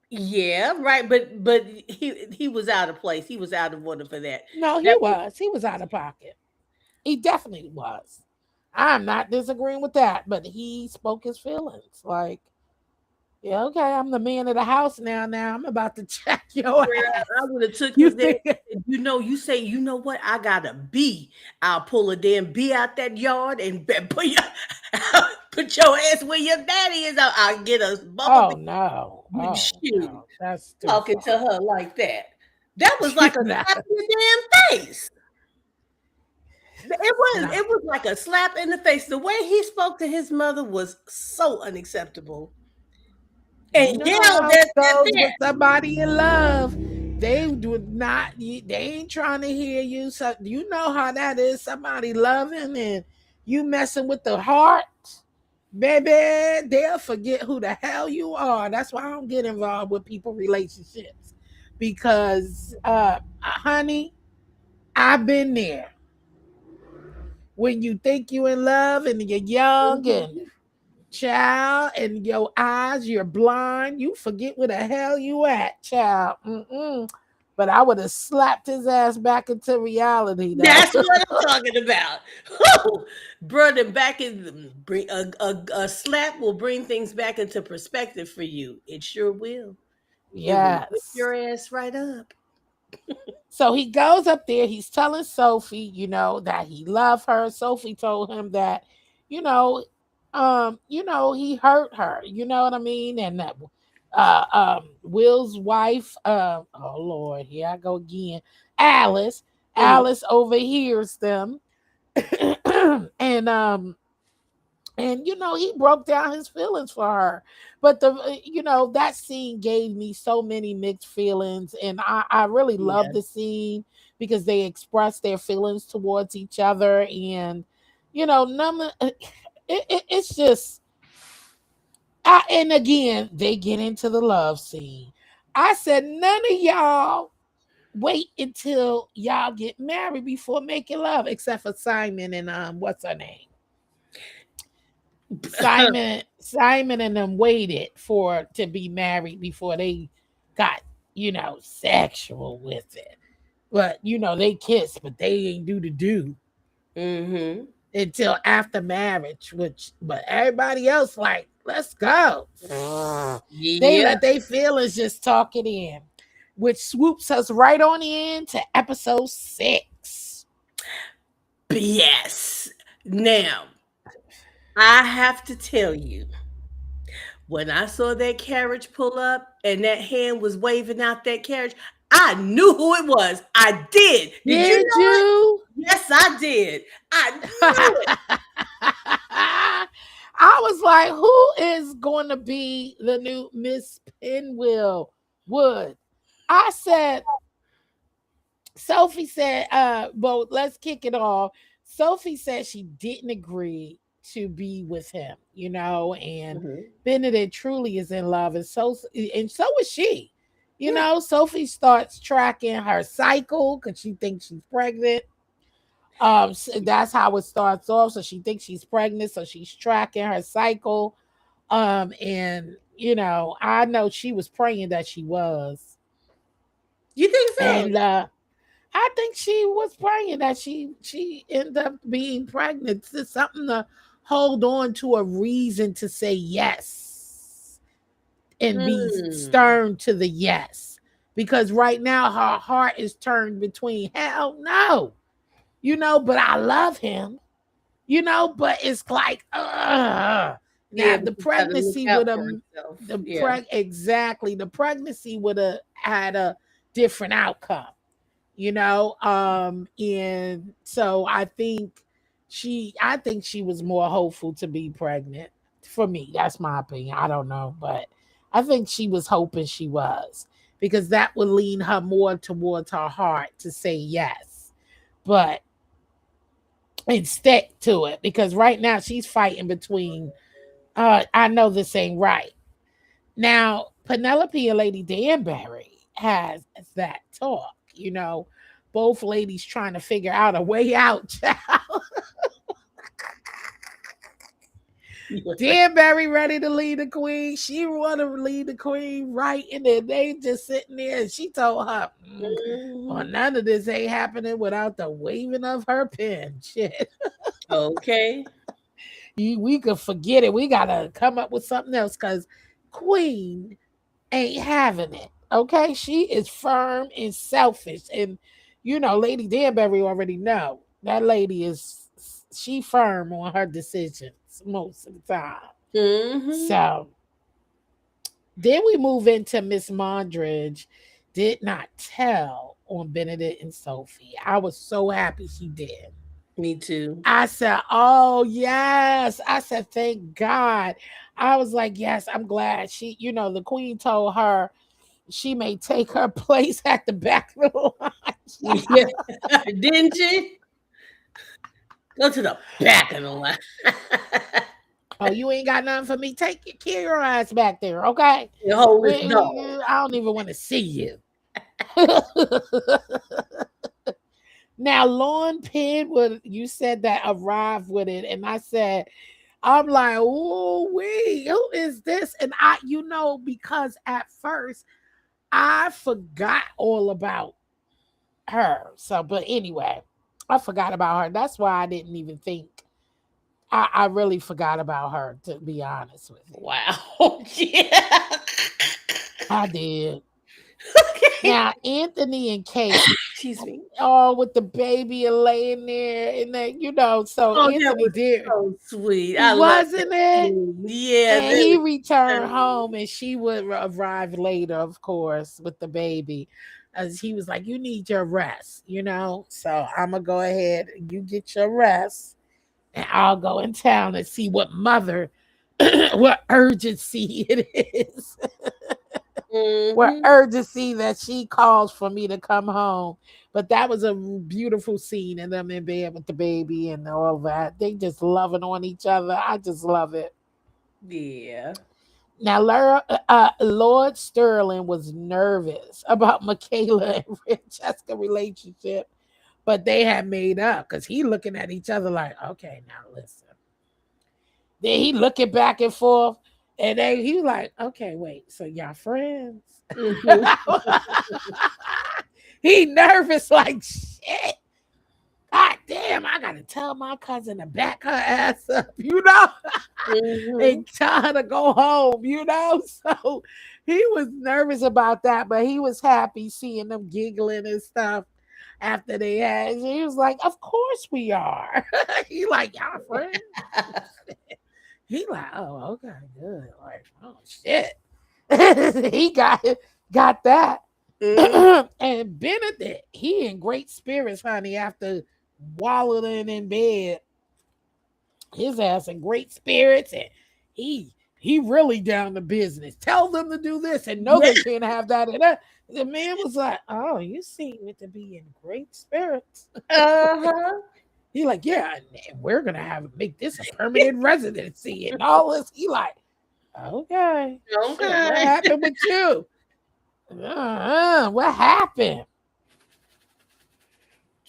yeah, right. But he was out of place. He was out of order for that. no, That was he was out of pocket. He definitely was. I'm not disagreeing with that, but he spoke his feelings. Like, yeah, okay, I'm the man of the house now. Now I'm about to check your where I ass. would have took You his damn. think? You say, you know what? I got a bee. I'll pull a damn bee out that yard and put your put your ass where your daddy is. I'll get a bumblebee. Oh no! Oh Shoot, no! That's too talking far. to her like that. That was You like a know, slap in the damn face. nah. It was like a slap in the face. The way he spoke to his mother was so unacceptable. And You know yelled how it at goes that. with somebody in love. They do not. They ain't trying to hear you. So you know how that is. Somebody loving and you messing with the heart, baby. They'll forget who the hell you are. That's why I don't get involved with people relationships because, honey, I've been there. When you think you in love and you're young and Mhm. child, and your eyes, you're blind, you forget where the hell you at, child. But I would have slapped his ass back into reality though. That's what I'm talking about. Brother, back in bring a slap will bring things back into perspective for you. It sure will. It will lift Yes. your ass right up. So he goes up there, he's telling Sophie, that he loved her. Sophie told him that, you know, he hurt her, you know what I mean? And that Will's wife, oh Lord, here I go again. Alice. Mhm. Alice overhears them. and he broke down his feelings for her. But that scene gave me so many mixed feelings, and I really love Yeah. the scene because they express their feelings towards each other. And none of, it's just and again they get into the love scene. I said none of y'all wait until y'all get married before making love, except for Simon and what's her name, Simon and them waited for to be married before they got, sexual with it. But they kissed, but they ain't do the do Mhm. until after marriage, but everybody else like, let's go. They Yeah. let they feelings just talk it in, which swoops us right on in to episode 6. Yes. Now, I have to tell you, when I saw that carriage pull up and that hand was waving out that carriage, I knew who it was. I did. Did you Did know it? you? Yes, I did. I knew it. I was like, who is going to be the new Miss Pinwheel Wood? I said, Sophie said, well, let's kick it off. Sophie said she didn't agree to be with him, and Mhm. Benedict truly is in love, and so is she. Yeah. Sophie starts tracking her cycle because she thinks she's pregnant. So that's how it starts off. So she thinks she's pregnant, so she's tracking her cycle. And I know she was praying that she was. You think so? And I think she was praying that she ended up being pregnant. It's something to hold on to, a reason to say yes and be Hmm. stern to the yes. Because right now her heart is turned between hell no, but I love him, but it's like, Yeah, now but the you gotta look pregnancy out would have, for herself. the Yeah. exactly, the pregnancy would have had a different outcome, and so I think she was more hopeful to be pregnant. For me, that's my opinion. I don't know, but I think she was hoping she was, because that would lean her more towards her heart to say yes. But and stick to it, because right now she's fighting between I know this ain't right. Now Penelope and Lady Danbury has that talk, both ladies trying to figure out a way out. Danbury ready to lead the queen. She want to lead the queen, right? And then they just sitting there, and she told her, well, Mhm. none of this ain't happening without the waving of her pen. Shit. Okay. We could forget it. We gotta come up with something else, because Queen ain't having it. Okay, she is firm and selfish, and Lady Danbury already know that lady is, she firm on her decisions most of the time. Mhm. So then we move into Miss Mondridge. Did not tell on Benedict and Sophie. I was so happy she did. Me too. I said, "Oh yes." I said, "Thank God." I was like, "Yes, I'm glad." The queen told her she may take her place at the back of the line. Yeah. Didn't you? Go to the back of the line. Oh, you ain't got nothing for me. Carry your ass back there, okay? The holiest dog. I don't even want to see you. Now, Lauren Penn, you said that arrived with it, and I said, I'm like, oh, wait, who is this? And because at first I forgot all about her. So, but anyway, I forgot about her. That's why I didn't even think. I really forgot about her, to be honest with you. Wow. Yeah. I did. Okay. Now, Anthony and Kate, Excuse me. all with the baby and laying there, and then so Oh, that Anthony was did, so sweet. I love that wasn't it? scene. Yeah, And he that returned was home, and she would arrive later, of course, with the baby. As he was like, "You need your rest. So I'm gonna go ahead. You get your rest, and I'll go in town and see what mother, what urgency it is, what mm-hmm. urgency that she calls for me to come home." But that was a beautiful scene, and them in bed with the baby and all that. They just loving on each other. I just love it. Yeah. Now, Lord Sterling was nervous about Michaela and Francesca relationship, but they had made up because he looking at each other like, okay, now listen. Then he looking back and forth, and then he was like, okay, wait, so y'all friends? Mhm. He nervous like shit. God damn, I gotta tell my cousin to back her ass up. Mhm. And tell her to go home. So he was nervous about that, but he was happy seeing them giggling and stuff after they had. He was like, "Of course we are." He like, "Y'all friends?" He like, "Oh, okay, good." Like, oh shit. He got that. Mhm. And Benedict, he in great spirits, honey, after wallowing in bed, his ass in great spirits, and he really down to business. Tell them to do this, and no, Yeah. they can't have that. And that. The man was like, "Oh, you seem to be in great spirits." Uh-huh. He like, "Yeah, and we're gonna make this a permanent residency and all this." He like, "Okay, shit, what Okay. happened with you? What happened?"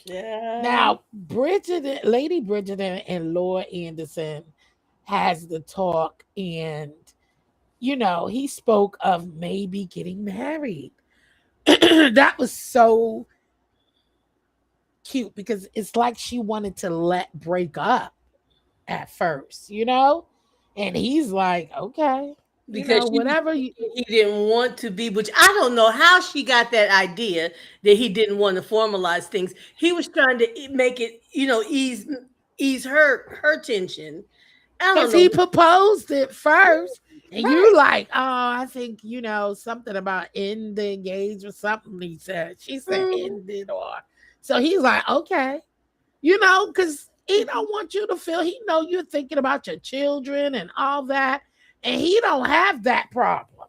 Yeah. Now, Lady Bridgerton and Lord Anderson has the talk, and he spoke of maybe getting married. That was so cute because it's like she wanted to break up at first. And he's like, okay, Because she was whatever you. thinking he didn't want to be, which I don't know how she got that idea that he didn't want to formalize things. He was trying to make it, ease her tension. I don't Because know. he proposed it first. And Right. you like, oh, I think, something about end the engagement, something he said. She said Mhm. end it, or so he's like, okay. Because he don't want you to feel, he know you're thinking about your children and all that. And he don't have that problem.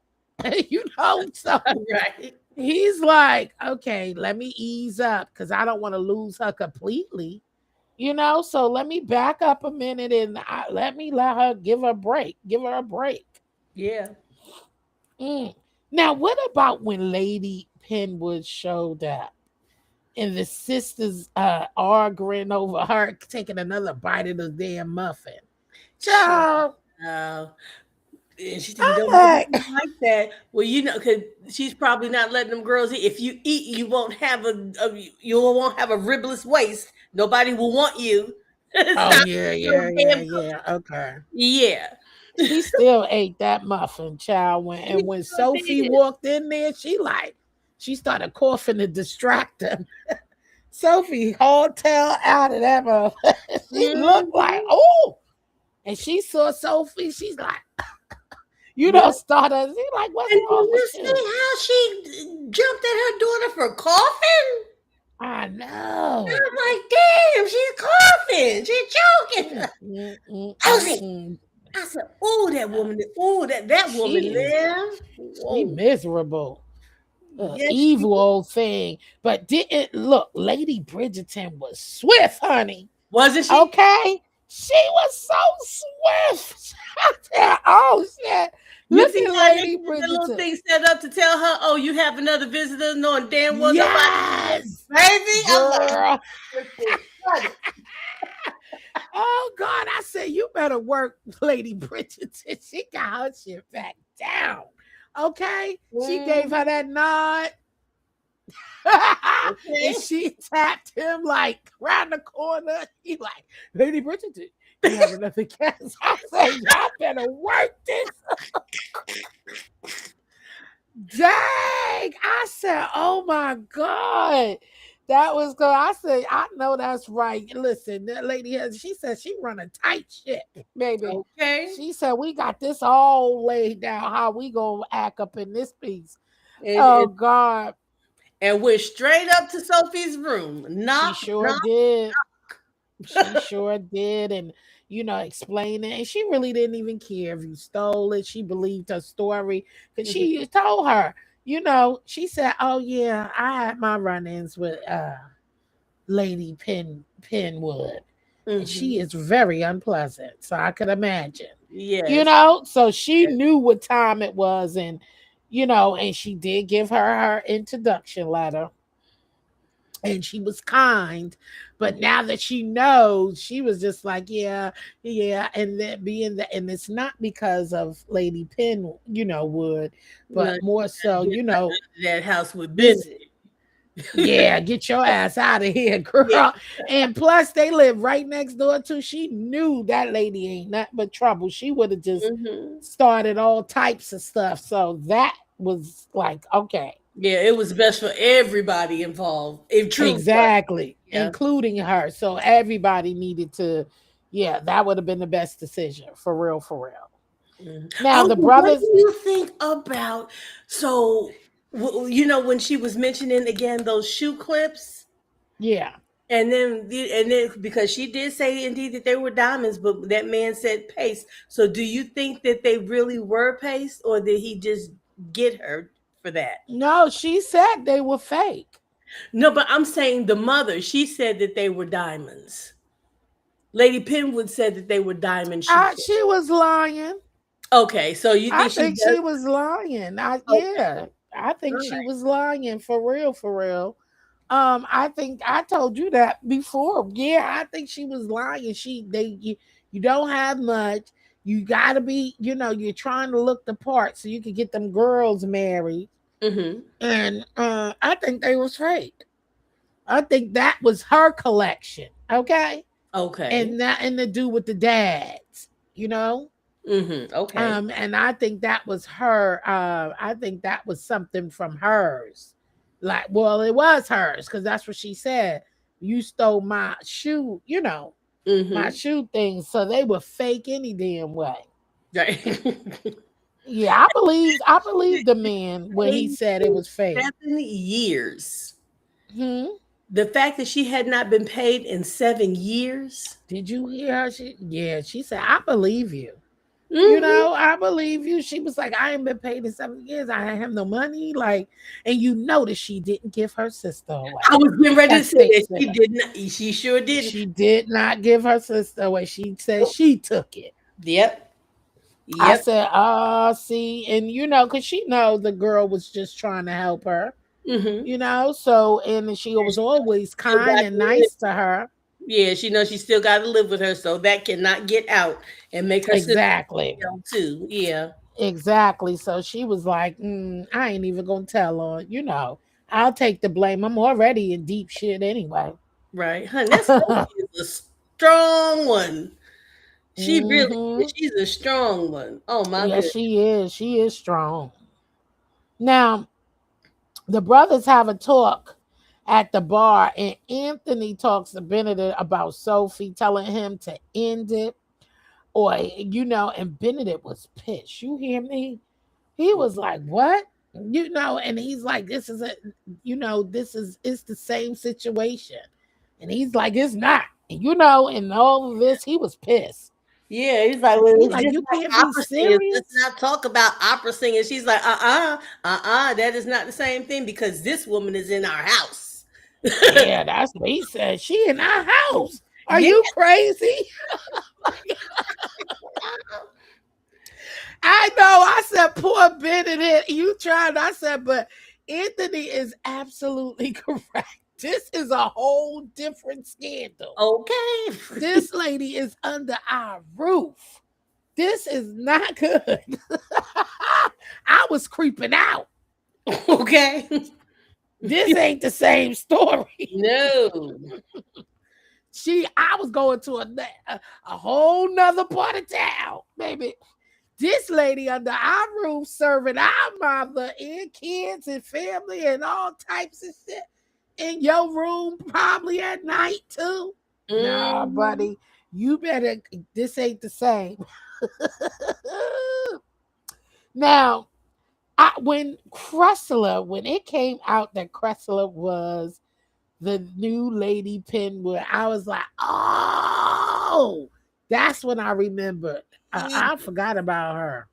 So Right. he's like, okay, let me ease up because I don't want to lose her completely. So let me back up a minute and let her give her a break. Yeah. Mm. Now, what about when Lady Penwood showed up and the sisters arguing over her taking another bite of the damn muffin? Child, Child. And she said, "You I'm don't make like, me like that." Well, because she's probably not letting them girls eat. If you eat, you won't have you won't have a ribless waist. Nobody will want you. oh Stop yeah, so yeah, yeah, damn. yeah. Okay. Yeah, She still ate that muffin, child. When sure Sophie did. walked in there, she started coughing to distract her. Sophie hauled tail out of that motherfucker. She looked like, Mhm. oh, and she saw Sophie. She's like, Yeah. started. She like, what's And wrong did with you see you? how she jumped at her daughter for coughing? I know. I'm like, damn, she's coughing. She's choking. I was like, Mm. I said, oh, that woman, oh, that woman there. She Whoa. miserable. Yes, she Evil old thing. But didn't look, Lady Bridgerton was swift, honey. wasn't she? Okay? She was so swift. Oh shit. You Look see at how they Lady had the little Bridgerton. thing set up to tell her, "Oh, you have another visitor," knowing damn well nobody, Yes, baby. I'm like, girl. this thing funny. Oh God, I said you better work, Lady Bridgerton. She got her shit back down. Okay, she gave her Mhm. that nod, and Okay. she tapped him like round the corner. He like, Lady Bridgerton, you have another guest. I said, y'all better work this. Dang! I said, "Oh my God, that was good." I said, "I know that's right." Listen, that lady has. She said she run a tight ship, baby. Okay. She said we got this all laid down. How we gonna act up in this piece? And, Oh and God, and went straight up to Sophie's room. she Knock, sure knock. did. She sure did, and explained it. And she really didn't even care if you stole it. She believed her story because Mhm, she told her. She said, "Oh yeah, I had my run-ins with Lady Penwood, and she mhm. is very unpleasant. So I could imagine, Yes. So she knew what time it was, and and she did give her introduction letter, and she was kind. But now that she knows, she was just like, yeah, yeah. And that being that, and it's not because of Lady Penn, Wood, No, but more she so, gotta get out of that house with this, Benedict. yeah, get your ass out of here, Yeah. girl. And plus, they live right next door too. She knew that lady ain't nothing but trouble. She would have just Mhm. started all types of stuff. So that was like, okay. Yeah, it was best for everybody involved. It truly was. Exactly, Yeah. including her. So everybody needed to, yeah, that would have been the best decision for real, for real. Mhm. Now Oh, the well, what do brothers, you think about so when she was mentioning again those shoe clips, yeah, and then because she did say indeed that they were diamonds, but that man said paste. So do you think that they really were paste, or did he just get her for that? no, she said they were fake. No, but I'm saying the mother. She said that they were diamonds. Lady Penwood said that they were diamond shoe clips. She was lying. Okay, so you I think she think does? she was lying. Okay, I think all she right. was lying for real, for real. I think I told you that before. Yeah, I think she was lying. You don't have much. You gotta be, you're trying to look the part so you can get them girls married. Mm-hmm. And I think they was fake. I think that was her collection. Okay. Okay. And that and to do with the dads, you know? Mm-hmm. Okay. And I think that was her. I think that was something from hers. Like, well, it was hers because that's what she said. You stole my shoe, my Mm-hmm. shoe things. So they were fake any damn way. Right. Yeah, I believe the man when he Paid said it in was fake. 7 years. Hmm. The fact that she had not been paid in 7 years. Did you hear her? She said, I believe you. Mm-hmm. I believe you. She was like, I ain't been paid in 7 years. I have no money. Like, and that she didn't give her sister away. I was getting ready to That's say fake that she sister. did not. She sure didn't. She did not give her sister away. She said she took it. Yep. I Yep. said, oh, see, and because she know the girl was just trying to help her, Mm-hmm. so and she And was she knows she always still kind got and to live. nice to her. Yeah, she knows she still got to live with her, so that cannot get out and make her sister Exactly. feel too. Yeah. Exactly. So she was like, I ain't even gonna tell her, I'll take the blame. I'm already in deep shit anyway. Right, honey. That's Sophie is a strong one. She really is. Hmm. She's a strong one. Oh my Yes, goodness. she is. She is strong. Now, the brothers have a talk at the bar, and Anthony talks to Benedict about Sophie, telling him to end it. And Benedict was pissed. You hear me? He was like, "What?" And he's like, it's the same situation. And he's like, "It's not." And all of this, he was pissed. Yeah, he's like, well, He's it's like, just "You can't like be opera singers. Let's serious." not talk about opera singers. She's like, that is not the same thing because this woman is in our house. Yeah, that's what he said. She in our house. Are Yeah. you crazy? I know. I said, poor Benedict. You tried. I said, but Anthony is absolutely correct. This is a whole different scandal. Okay. This lady is under our roof. This is not good. I was creeping out. Okay. This ain't the same story. No. I was going to a whole nother part of town, baby. This lady under our roof serving our mother and kids and family and all types of shit in your room, probably at night too. Nah, Mhm. buddy, you better. This ain't the same. Now, when Cressler, when it came out that Cressler was the new Lady Penwood, I was like, oh, that's when I remembered. I forgot about her.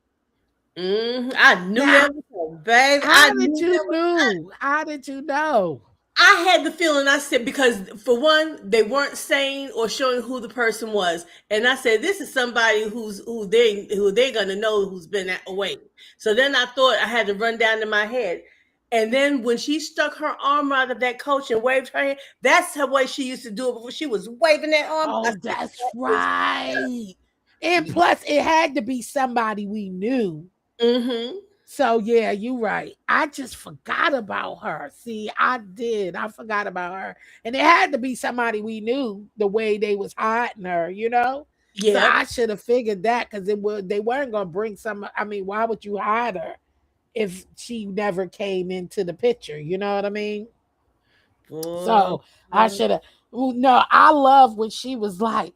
I knew Now, that was her, baby. I how did knew you that was. know? How did you know? I had the feeling. I said because for one, they weren't saying or showing who the person was, and I said this is somebody who they're gonna know who's been away. So then I thought I had to run down in my head, and then when she stuck her arm out of that coach and waved her hand, that's her way she used to do it before she was waving that arm. I Oh, said that's that is her. right. And plus, it had to be somebody we knew. Mm-hmm. So yeah, you're right. I just forgot about her. See, I did. I forgot about her. And it had to be somebody we knew the way they was hiding her, you know? So Yep. I should have figured that because they weren't gonna bring some. I mean, why would you hide her if she never came into the picture? You know what I mean? Boy. So I should have. No, I love when she was like,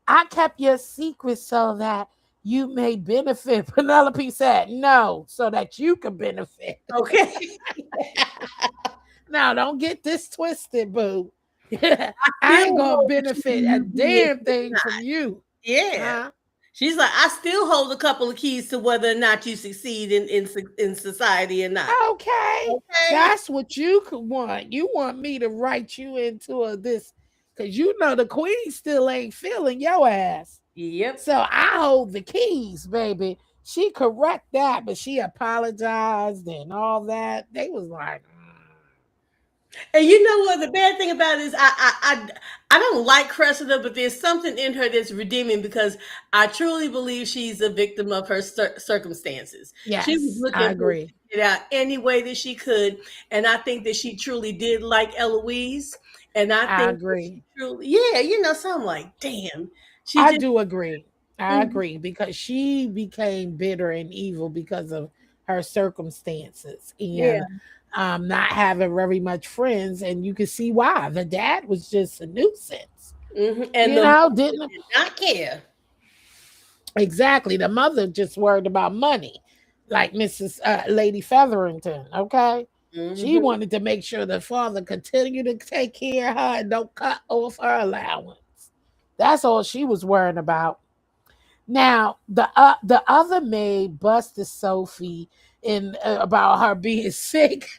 I kept your secret so that you may benefit. Penelope said, no, so that you can benefit. Okay. Now, don't get this twisted, boo. I Still ain't gonna hold benefit between a you, me, damn and thing from you. yeah. Huh? She's like, I still hold a couple of keys to whether or not you succeed in society or not. Okay. Okay. That's what you could want. You want me to write you into this because you know the queen still ain't feeling your ass. Yep. So I hold the keys, baby. She correct that, but she apologized and all that. They was like, And you know what? The bad thing about it is I don't like Cressida, but there's something in her that's redeeming because I truly believe she's a victim of her circumstances. She was yes, I looking for agree. to get out any way that she could, and I think that she truly did like Eloise, and I I think that she agree. truly, yeah, you know, so I'm like, damn, she I just, do agree. I mhm, agree because she became bitter and evil because of her circumstances yeah, and not having very much friends. And you can see why. The dad was just a nuisance. and You the know, mother didn't did not care. exactly. The mother just worried about money, like Mrs. Lady Featherington. Okay. She Hmm. wanted to make sure the father continued to take care of her and don't cut off her allowance. That's all she was worrying about. Now, the other maid busted Sophie in about her being sick.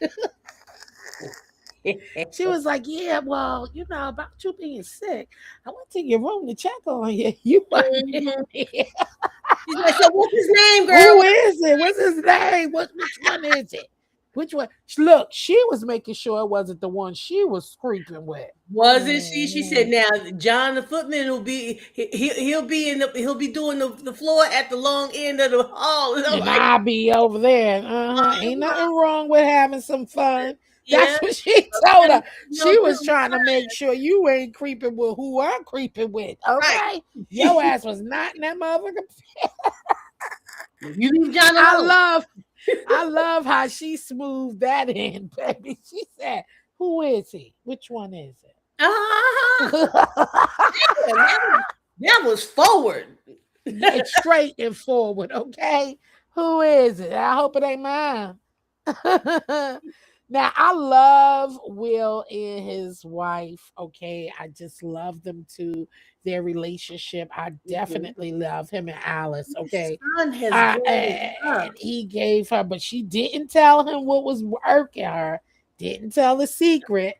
She was like, "Yeah, well, you know about you being sick. I went to your room to check on you. You weren't in Hmm. there. She's like, so what's his name, girl? Who is it? What's his name? Which one is it? Which one? Look, she was making sure it wasn't the one she was creeping with. Wasn't she? She said, Mhm. "Now John the footman will be he'll be doing the floor at the long end of the hall." And I'm And like, I be over there. Ain't uh-huh, nothing wrong with having some fun. yeah, That's what she told okay, her. no She was too trying to make sure you ain't creeping with who I'm creeping with. right. Okay. Your ass was not in that motherfucker. You leave John I alone. love, I love how she smoothed that in, baby. She said, who is he? Which one is Uh-huh. it? Yeah, that was forward. It's straight and forward, okay? Who is it? I hope it ain't mine. Now, I love Will and his wife, okay? I just love them too, their relationship. I Mhm. definitely love him and Alice, His okay? son has grown And up. he gave her, but she didn't tell him what was working her, didn't tell the secret,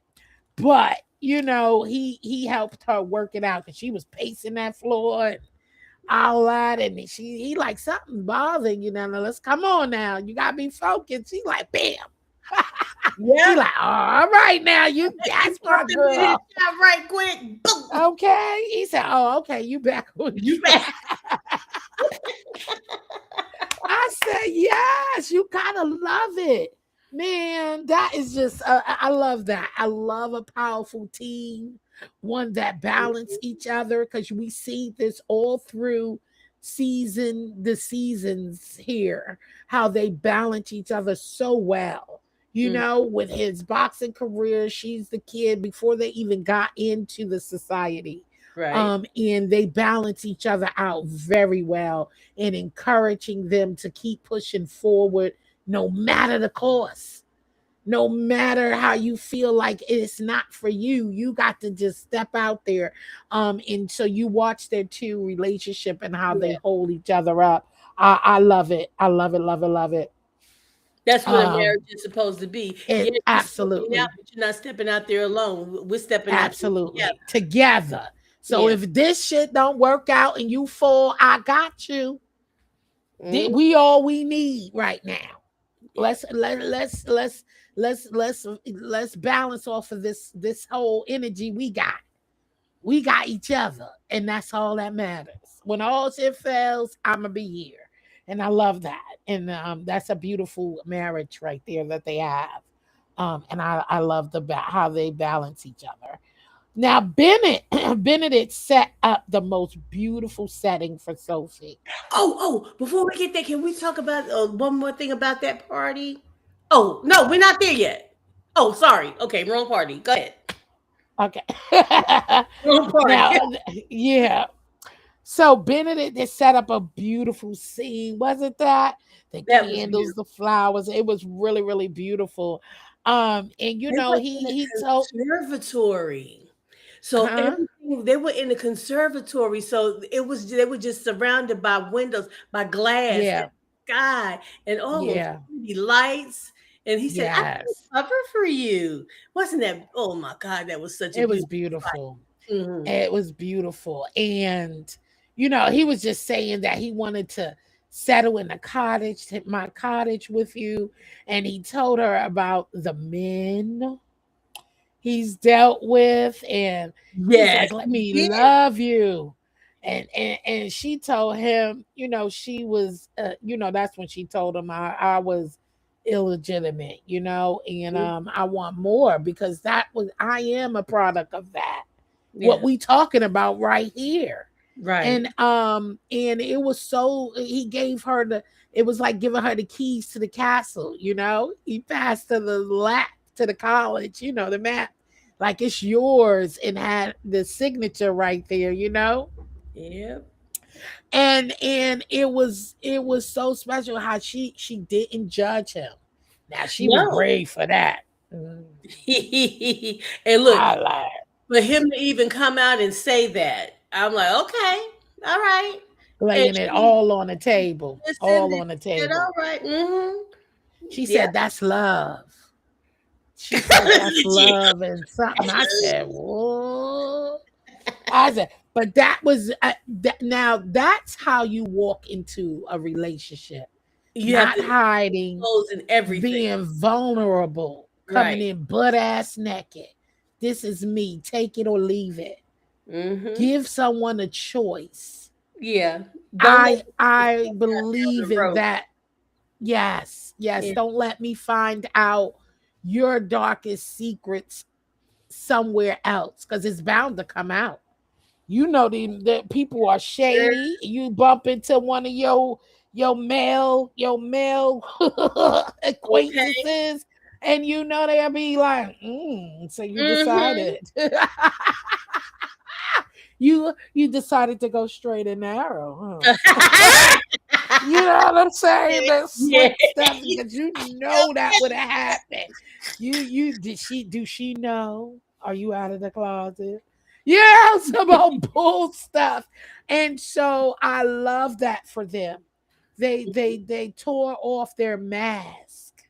but you know, he helped her work it out because she was pacing that floor all that, and he like something's bothering you now. Now let's come on now. You gotta be focused. She like bam. He Yep. like, oh, all right now, you He that's my popped him in his girl. shot right quick. Boom. Okay. He said, oh, okay, you back on You track. back. I said, yes, you gotta love it. Man, that is just I love that. I love a powerful team, one that balance each other because we see this all through the seasons here, how they balance each other so well. You Mm, know, with his boxing career, she's the kid before they even got into the society. right. And they balance each other out very well and encouraging them to keep pushing forward no matter the cost, no matter how you feel like it's not for you. You got to just step out there. And so you watch their two relationship and how they Yeah. hold each other up. I love it. I love it, love it, love it. That's what a um marriage is supposed to be. Yeah, it you're stepping out, absolutely, but you're not stepping out there alone. We're stepping out there together. absolutely together. So Yeah. if this shit don't work out and you fall, I got you. Mm, We all we need right now. yeah. Let's balance off of this whole energy we got. We got each other, and that's all that matters. When all shit fails, I'ma be here, and I love that. And that's a beautiful marriage right there that they have. And I love how they balance each other. Now, Benedict set up the most beautiful setting for Sophie. Before we get there, can we talk about one more thing about that party? Oh, no, we're not there yet. Oh, sorry. Okay, wrong party. Go ahead. Okay. Wrong party. Now, yeah. So Benedict they set up a beautiful scene, wasn't that? The That was candles, beautiful. the flowers. It was really, really beautiful. And They were in he a told, conservatory. So huh? everything they were in the conservatory. So they were just surrounded by windows, by glass and Yeah, sky and all those yeah, pretty lights. And he said, I can yes. cover for you. Wasn't that oh my God, that was such a It was beautiful beautiful. sight. Hmm. It was beautiful. And he was just saying that he wanted to settle in a cottage, my cottage with you. And he told her about the men he's dealt with, and he's Yes, like, let he me did. love you. And she told him, she was that's when she told him I was illegitimate, and Mhm. I want more, because I am a product of that, what Yeah, we talking about right here. right. And it was so he gave her it was like giving her the keys to the castle. He passed to the lap to the college, the map, like it's yours, and had the signature right there. Yep. And it was so special how she didn't judge him. Now she was No. brave for that. Mm, And look, I lied. for him to even come out and say that, I'm like, okay, all right. And Laying it she all on the table, listened all and on the said, all table. right, mm-hmm. She Yeah. said, "That's love." She said, "That's love and something." I said, "Whoa." I said, but that was now that's how you walk into a relationship, You have not to hiding, close in everything. being vulnerable, coming Right. in butt ass naked. This is me. Take it or leave it. Mm-hmm. Give someone a choice. Yeah. Don't let the I stuff down believe the in road. that. Yes, yes. Yeah. Don't let me find out your darkest secrets somewhere else, because it's bound to come out. The people are Sure. shady. You bump into one of your male Okay. acquaintances, and they'll be like, so you Mm-hmm. decided. You decided to go straight and narrow, huh? You know what I'm saying? That Yeah. slick stuff, because that would have happened. Do she know? Are you out of the closet? Yeah, some old bull stuff. And so I love that for them. They tore off their mask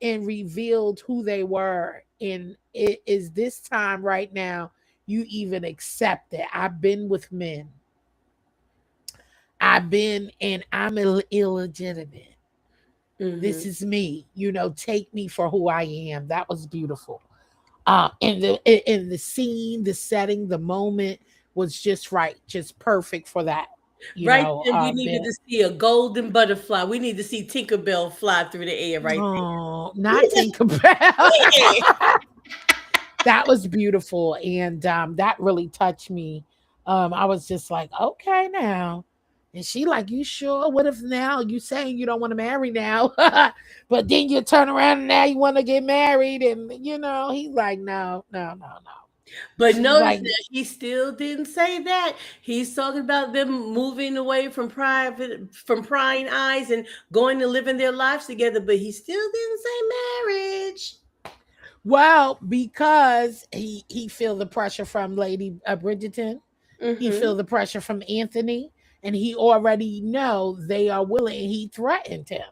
and revealed who they were. And it is this time right now you even accept it. I've been with men. And I'm illegitimate. This Mm-hmm. is me. Take me for who I am. That was beautiful. And the scene, the setting, the moment was just right, just perfect for that. Right then, we needed Ben. to see a golden butterfly. We need to see Tinkerbell fly through the air right Oh, not there. Yeah. Tinkerbell. That was beautiful, and that really touched me. I was just like, okay, now, And she like, you sure? What if now you saying you don't want to marry now, but then you turn around and now you want to get married? And he's like, no, no, no, no. But She's notice like, that he still didn't say that. He's talking about them moving away from prying eyes and going to living their lives together, but he still didn't say marriage. well, because he feel the pressure from Lady Bridgerton, he Mm-hmm. feel the pressure from Anthony, and he already know they are willing. And he threatened him,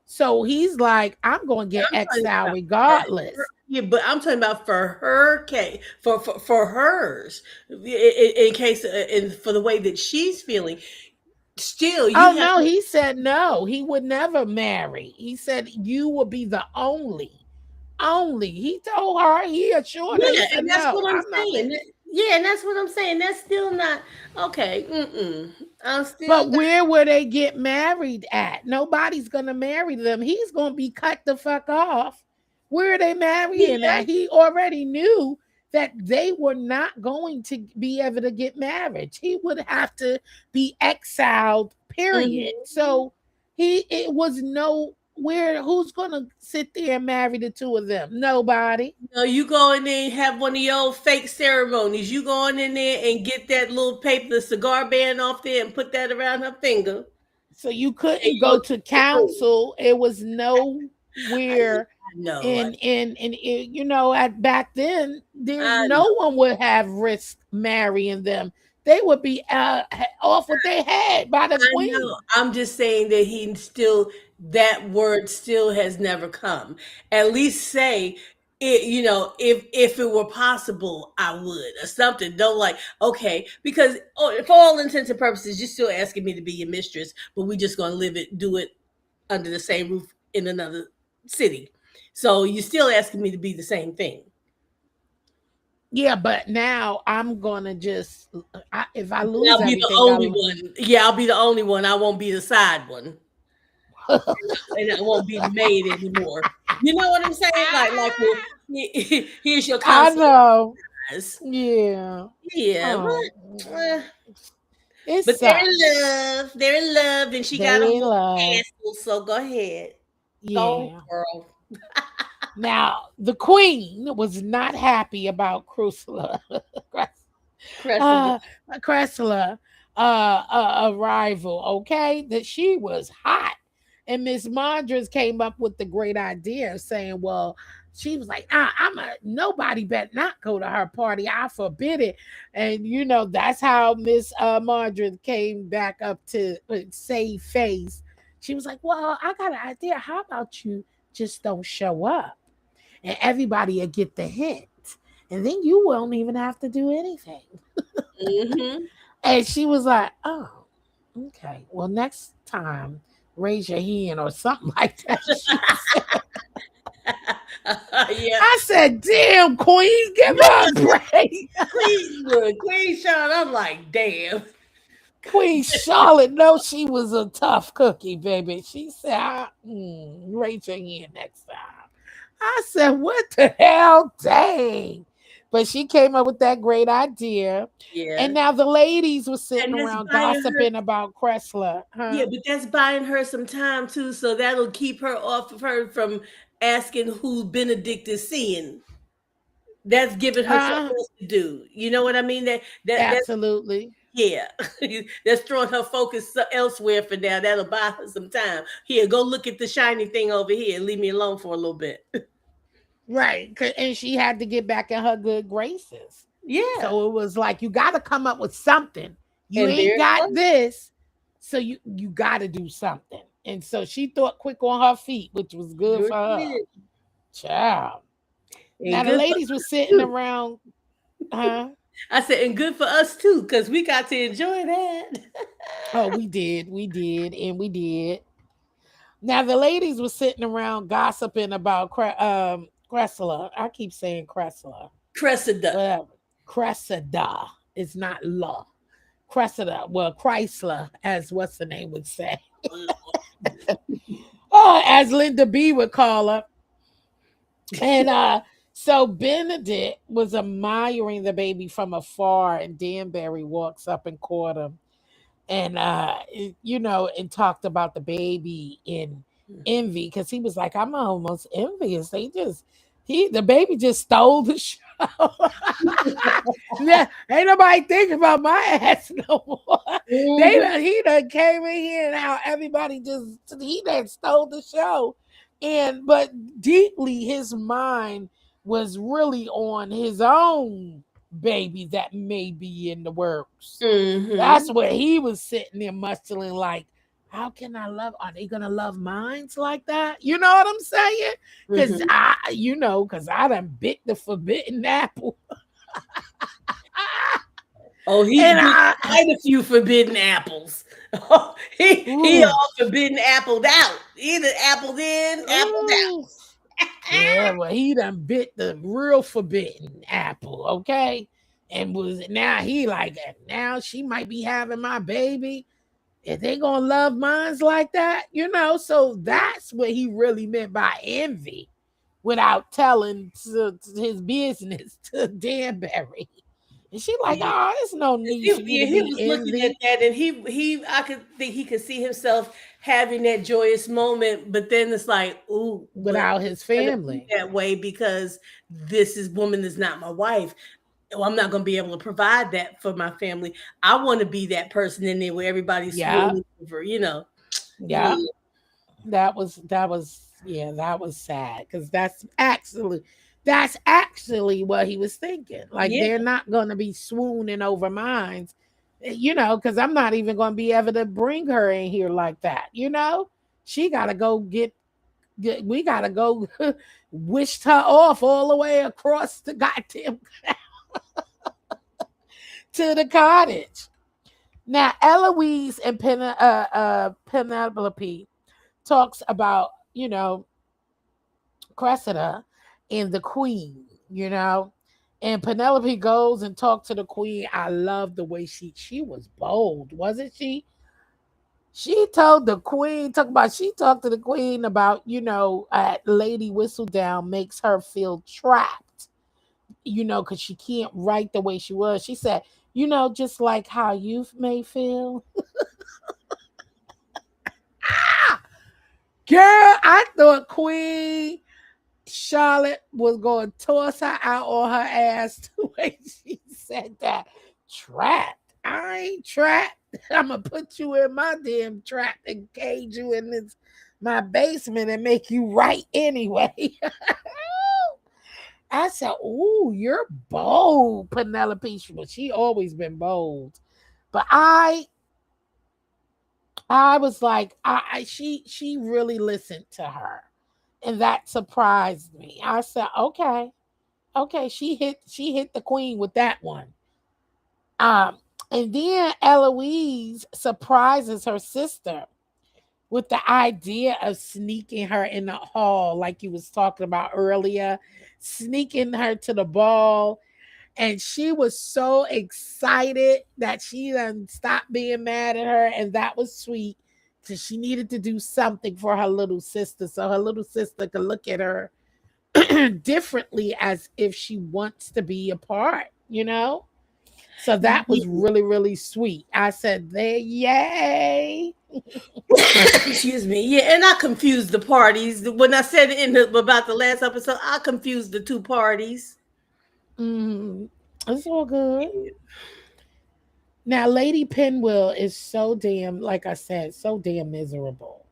so he's like, I'm going to get I'm talking exiled about for her, regardless. yeah, but I'm talking about for her case, for hers, in case, and for the way that she's feeling. Still, you Oh have no, to, he said no, he would never marry. He said you will be the only. He told her, he assured her, he yeah, said, and that's no, what I'm I'm not saying. married. Yeah, and that's what I'm saying. That's still not okay. Mm-mm. I'm still But not. where will they get married at? Nobody's gonna marry them. He's gonna be cut the fuck off. Where are they marrying Yeah. at? He already knew that they were not going to be able to get married. He would have to be exiled, period. Hmm. So it was no where who's gonna sit there and marry the two of them? Nobody. No, you go in there and have one of your old fake ceremonies. You go in there and get that little paper cigar band off there and put that around her finger. So you And couldn't you go go to to the room. council. It was I nowhere know. and at back then there's I no know. one would have risked marrying them. They would be off what they had by the I know. queen. I'm just saying that he still, that word still has never come. At least say it, if it were possible, I would, or something. Don't like, okay, because for all intents and purposes, you're still asking me to be your mistress, but we just gonna do it under the same roof in another city. So you're still asking me to be the same thing. Yeah, but now I'm gonna just if I And lose I'll be the everything only one. Yeah, I'll be the only one. I won't be the side one. And I won't be the maid anymore. You know what I'm saying? Well, here's your I consulate. know. Yeah. Yeah, Oh, it but they're in sucks. love. They're in love, and she got a They in whole love. castle. So go ahead, go Yeah. girl. Now, the queen was not happy about Cressula, Cressida. uh, Cressula arrival, okay? That she was hot. And Miss Mondras came up with the great idea of saying, well, she was like, nobody better not go to her party. I forbid it. And that's how Miss Mondras came back up to save face. She was like, well, I got an idea. How about you just don't show up? And everybody will get the hint. And then you won't even have to do anything. Mm-hmm. And she was like, oh, okay. Well, next time, raise your hand or something like that. She said. Yeah, I said, damn, Queen, give her a break. Queen Sean. I'm like, damn. Queen Charlotte, no, she was a tough cookie, baby. She said, raise your hand next time. I said, what the hell? Dang. But she came up with that great idea. And Yeah, now the ladies were sitting and that's around buying her. gossiping about Cressler. Yeah, Huh? but that's buying her some time too, so that'll keep her off of her from asking who Benedict is seeing. That's giving her something Uh, else to do. You know what I mean? That's absolutely. yeah. That's throwing her focus elsewhere for now. That'll buy her some time. Here, go look at the shiny thing over here. Leave me alone for a little bit. Right. And she had to get back in her good graces. Yeah, So it was like, you got to come up with something. You and there ain't it got was. this. So you got to do something. And so she thought quick on her feet, which was good Sure for her. did. Child. Now And the good for ladies were us sitting too. around, huh? I said, and good for us too, because we got to enjoy that. Oh, we did, and we did. Now the ladies were sitting around gossiping about Cressida. I keep saying Cressida. Cressida. Whatever. Cressida. It's not law. Cressida. Well, Chrysler, as what's the name would say. Oh, as Linda B would call her. And so Benedict was admiring the baby from afar, and Danbury walks up and caught him. and and talked about the baby in envy because he was like, I'm almost envious. The baby just stole the show. Yeah, ain't nobody thinking about my ass no more. Mhm. He done came in here and how everybody he done stole the show. But deeply his mind was really on his own baby that may be in the works. That's Mhm. where he was sitting there mustling like, how can I love? Are they gonna love minds like that? You know what I'm saying? Mhm. Because I done bit the forbidden apple. Oh, he's And been quite a few forbidden apples. Oh, he ooh, all forbidden appled out. Either appled in, appled ooh. Yeah, well, he done bit the real forbidden apple, okay? And was now he like, now she might be having my baby. If they gonna love minds like that, so that's what he really meant by envy without telling to his business to Danbury. And she like, out. oh, there's no need for you to He be was looking at envy that, and I could think he could see himself having that joyous moment, but then it's like, ooh, but without it's his gonna be family. that way because this woman is not my wife. Well, I'm not gonna be able to provide that for my family. I want to be that person in there where everybody's Yeah, swooning over. yeah. Yeah, That was sad because that's actually what he was thinking. Like yeah. they're not gonna be swooning over mines, because I'm not even gonna be able to bring her in here like that. She gotta go get we gotta go wished her off all the way across the goddamn to the cottage. Now Eloise and Penelope talks about, Cressida and the queen. And Penelope goes and talks to the queen. I love the way she was bold, wasn't she? She told the queen, she talked to the queen about, Lady Whistledown makes her feel trapped, because she can't write the way she was. She said, just like how you may feel. Ah! Girl, I thought Queen Charlotte was going to toss her out on her ass the way she said that. Trapped. I ain't trapped. I'm going to put you in my damn trap and cage you in my basement and make you right anyway. I said, ooh, you're bold, Penelope. Well, she always been bold. But I was like, she really listened to her. And that surprised me. I said, okay, she hit the queen with that one. Um, and then Eloise surprises her sister with the idea of sneaking her in the hall, like you was talking about earlier, sneaking her to the ball. And she was so excited that she done stopped being mad at her, and that was sweet. Because she needed to do something for her little sister, so her little sister could look at her differently as if she wants to be a part. So that was Yeah. really, really sweet. I said, there, yay. Excuse me. Yeah, and I confused the parties when I said about the last episode. I confused the two parties. Mm, it's all good. Yeah. Now, Lady Pinwheel is so damn, like I said, so damn miserable.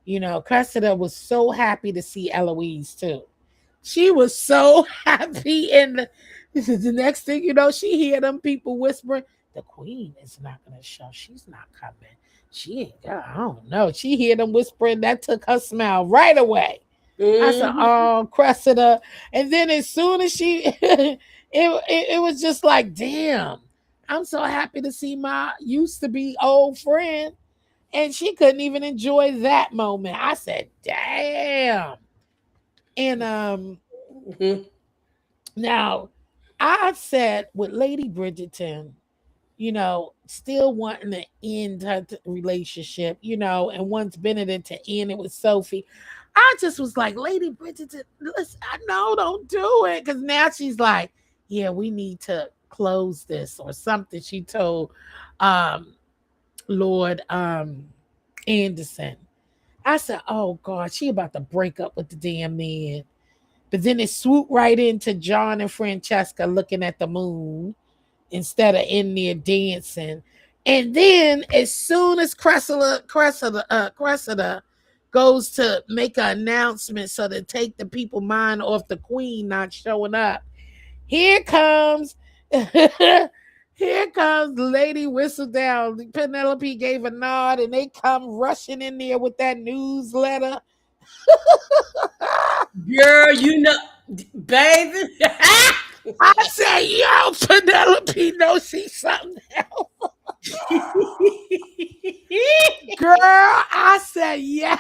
Cressida was so happy to see Eloise too. She was so happy. And the next thing you know, she hear them people whispering, the queen is not going to show. She's not coming. She ain't, I don't know. She hear them whispering. That took her smile right away. I said, Mhm. oh, Cressida. And then as soon as it was just like, damn, I'm so happy to see my used to be old friend. And she couldn't even enjoy that moment. I said, damn. And Mhm. now I said with Lady Bridgerton, still wanting to end her relationship, and once Benedict to end it with Sophie. I just was like, Lady Bridgerton, listen, I know, don't do it. Because now she's like, yeah, we need to close this or something. She told um Lord Anderson. I said, oh God, she about to break up with the damn man. But then it swooped right into John and Francesca looking at the moon instead of in there dancing. And then as soon as Cressida goes to make an announcement so to take the people mind off the queen not showing up, here comes here comes Lady Whistledown. Penelope gave a nod and they come rushing in there with that newsletter. Girl, you know, baby. I said, yo, Penelope knows she's something else. Girl, I said, yeah.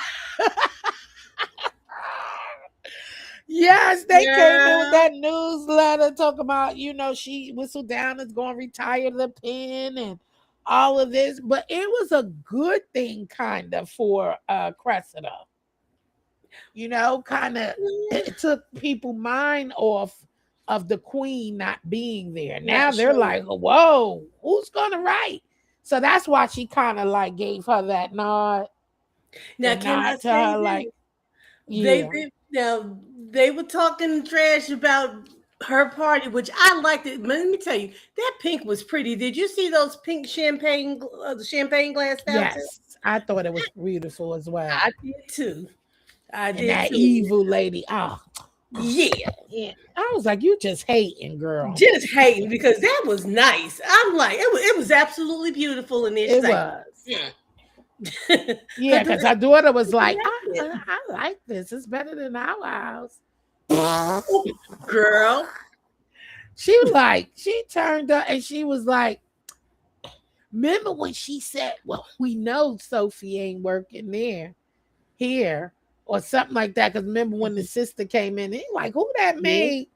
Yes, they came in with Girl. that newsletter talking about, she Whistle Down is going to retire the pen and all of this. But it was a good thing, kind of, for Cressida. Kind of, it took people mind off of the queen not being there. Now Not they're sure. like, whoa, who's going to write? So that's why she kind of like gave her that nod. Now, The can I nod to say her, this? like, yeah. They were talking trash about her party, which I liked it. Let me tell you, that pink was pretty. Did you see those pink the champagne glass fountains? Yes, I thought it was beautiful as well. I did too. I And did that too. evil lady, Yeah, yeah. I was like, you just hating, girl. just hating because that was nice. I'm like, it was absolutely beautiful, and then she's It like, was. mm. Yeah, because her daughter was like, Yeah. I like this. It's better than our house. Girl, She turned up and she was like, remember when she said, well, we know Sophie ain't working here, or something like that. Because remember when the sister came in, and like, who that yeah, maid?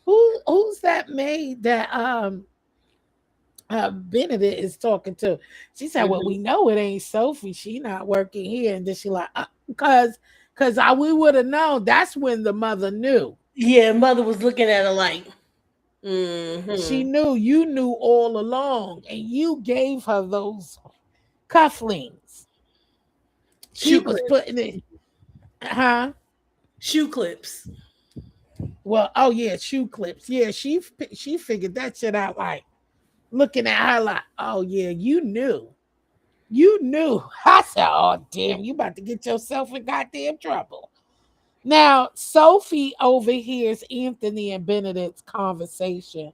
Who's that maid that Benedict is talking to? She said, well, mhm. we know it ain't Sophie. She not working here. And then she like, because we would have known. That's when the mother knew. Yeah. Mother was looking at her like, She mm-hmm. knew, you knew all along, and you gave her those cufflinks. She Shoe was clips, putting it, huh? shoe clips. Well, oh yeah, shoe clips. Yeah, she figured that shit out, like looking at her like, oh yeah, you knew. You knew. I said, oh damn, you about to get yourself in goddamn trouble. Now, Sophie overhears Anthony and Benedict's conversation,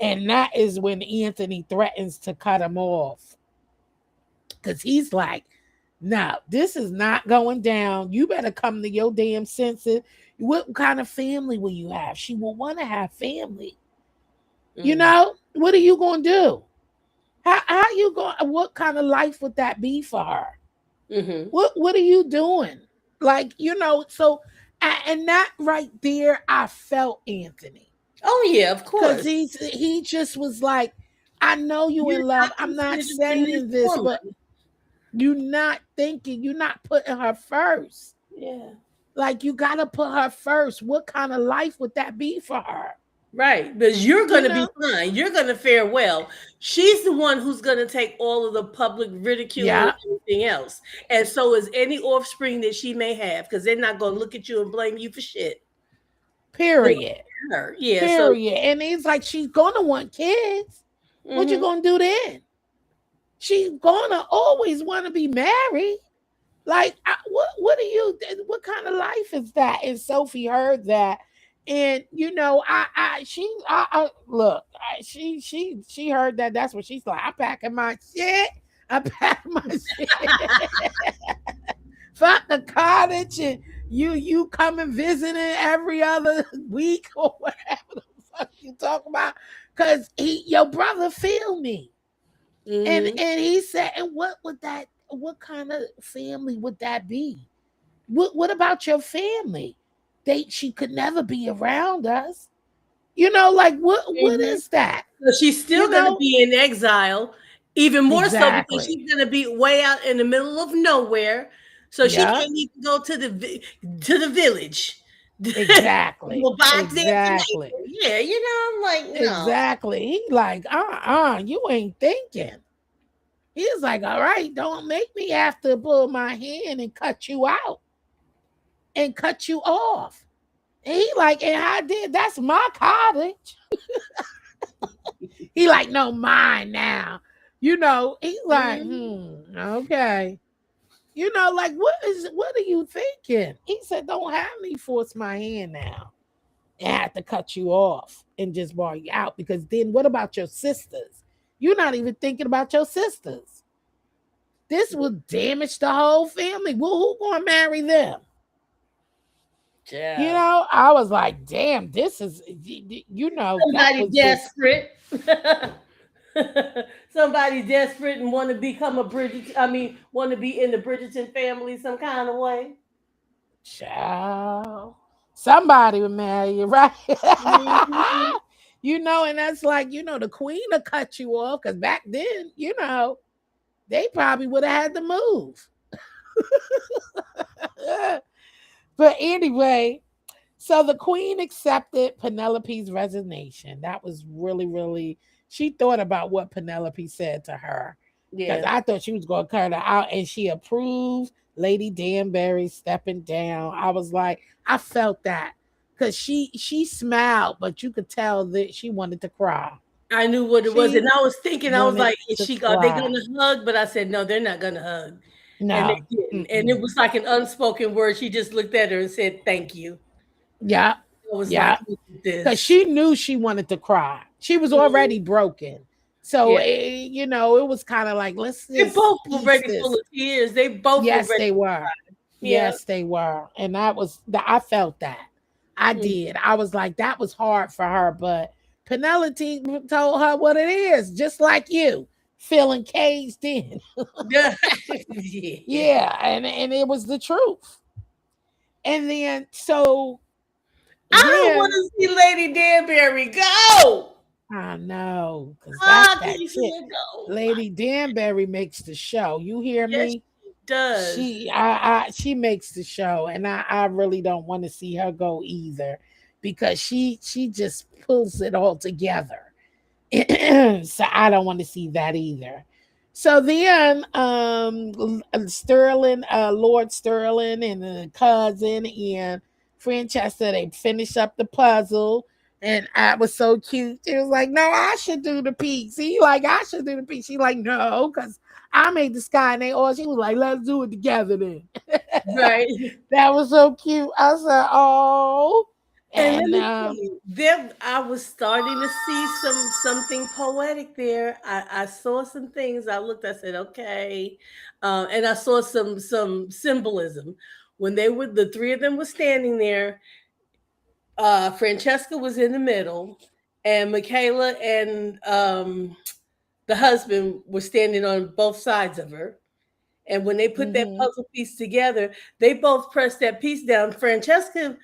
and that is when Anthony threatens to cut him off. Because he's like, no, this is not going down. You better come to your damn senses. What kind of family will you have? She will want to have family. Mm. What are you going to do? How you going? What kind of life would that be for her? Mm-hmm. What are you doing? Like, so and that right there, I felt Anthony. Oh yeah, of Because course. he just was like, I know you You're in love. not I'm not considering this saying this, woman. but you're not thinking, you're not putting her first. Yeah. Like, you gotta put her first. What kind of life would that be for her? Right, because you're You going to be know? fine. You're going to fare well. She's the one who's going to take all of the public ridicule and Yeah. everything else. And so is any offspring that she may have, because they're not going to look at you and blame you for shit. They're going Period. to her. Yeah. So, Period. And he's like, she's gonna want kids. What you mhm. gonna do then? She's gonna always want to be married. Like, what are you? What kind of life is that? And Sophie heard that, and look, she heard that. That's what she's like. I'm packing my shit. I'm packing my shit. Fuck the cottage, and you coming visiting every other week or whatever the fuck you talk about. Cause your brother feel me. And Mhm. he said, and what kind of family would that be? What about your family? She could never be around us. Like what Mhm. is that? So she's You still going to know? be in exile, even more so because Exactly. she's going to be way out in the middle of nowhere. So she Yeah, can't even go to the village. exactly. Well, box the Exactly. information. Yeah, I'm like, no. Exactly. He like, you ain't thinking. He was like, all right, don't make me have to pull my hand and cut you out and cut you off. And he like, and I did, that's my cottage. He like, no, mine now. He like, Mhm. okay. Like what are you thinking? He said, don't have me force my hand now and have to cut you off and just bar you out. Because then what about your sisters? You're not even thinking about your sisters. This will damage the whole family. Well, who gonna marry them? Yeah. I was like, damn, this is, that Somebody was just, desperate. Somebody desperate and want to become a Bridget. I mean, want to be in the Bridgerton family some kind of way. child. Somebody would marry you, right? Mhm. And that's like, the queen will cut you off because back then, they probably would have had to move. But anyway, so the queen accepted Penelope's resignation. That was really, really, she thought about what Penelope said to her because Yeah. I thought she was going to cut her out, and she approved Lady Danbury stepping down. I was like, I felt that because she smiled, but you could tell that she wanted to cry. I knew what it was, She and I was thinking, I was wanted like, "Is to she? Are they cry. gonna hug?" But I said, "No, they're not gonna hug," and No. they didn't. And it Mm-mm. was like an unspoken word. She just looked at her and said, "Thank you." Yeah. I was Yeah. like, "Look at Because this." she knew she wanted to cry. She was already Mhm. broken. So, Yeah, it was kind of like, let's they just both were ease ready full this. of tears. They both were Yes, ready. they were. Yeah. Yes, they were. And I felt that. I Mm. did. I was like, that was hard for her. But Penelope told her what it is, just like you, feeling caged in. Yeah. Yeah. Yeah. And it was the truth. And I don't want then to see Lady Danbury go. I know, because that's I that can't see chick. her go. Lady Danbury makes the show. You hear Yes, me? she does. She makes the show, and I really don't want to see her go either, because she just pulls it all together. So I don't want to see that either. So then, Sterling, Lord Sterling, and the cousin and Francesca, they finish up the puzzle, and I was so cute. She was like, "No, I should do the piece." He like, "I should do the piece." She like, "No, because I made the sky," and they all. She was like, "Let's do it together then." Right. That was so cute. I said, "Oh," And let and me tell you, there I was starting to see something poetic there. I saw some things. I looked. I said, okay, and I saw some symbolism when they were the three of them were standing there. Francesca was in the middle, and Michaela and the husband were standing on both sides of her. And when they put that mhm, puzzle piece together, they both pressed that piece down. Francesca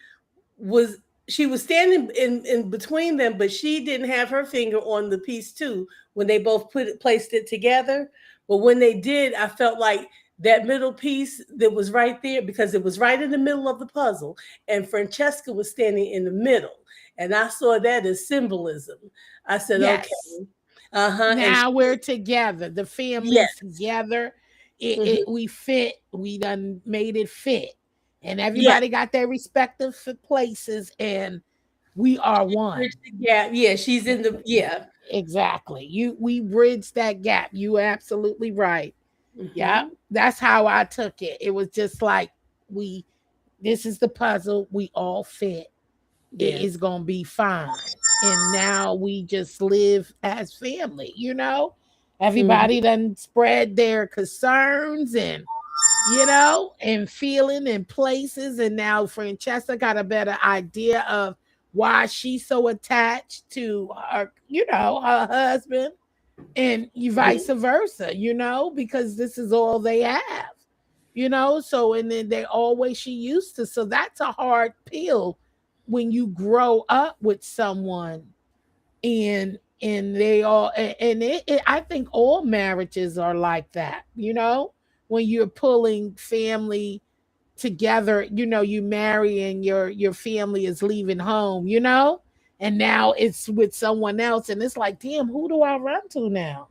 was she was standing in between them, but she didn't have her finger on the piece too when they both placed it together. But when they did, I felt like that middle piece that was right there, because it was right in the middle of the puzzle, and Francesca was standing in the middle, and I saw that as symbolism. I said, okay, yes. uh-huh, and Now we're together. The family's yes, together. mhm, We fit. We done made it fit. And yes, everybody got their respective places, and we are one. bridge the gap. Yeah, she's in the yeah. Exactly. We bridged that gap. You are absolutely right. Yeah. Hmm. That's how I took it. It was just like, we this is the puzzle. We all fit. It Yeah. is gonna be fine. And now we just live as family. Everybody Hmm. done spread their concerns and feeling and places. And now Francesca got a better idea of why she's so attached to her husband, and vice versa, because this is all they have. So, and then they always she used to. So that's a hard pill when you grow up with someone, and they all and I think all marriages are like that. When you're pulling family together, you marry and your family is leaving home, and now it's with someone else, and it's like, damn, who do I run to now?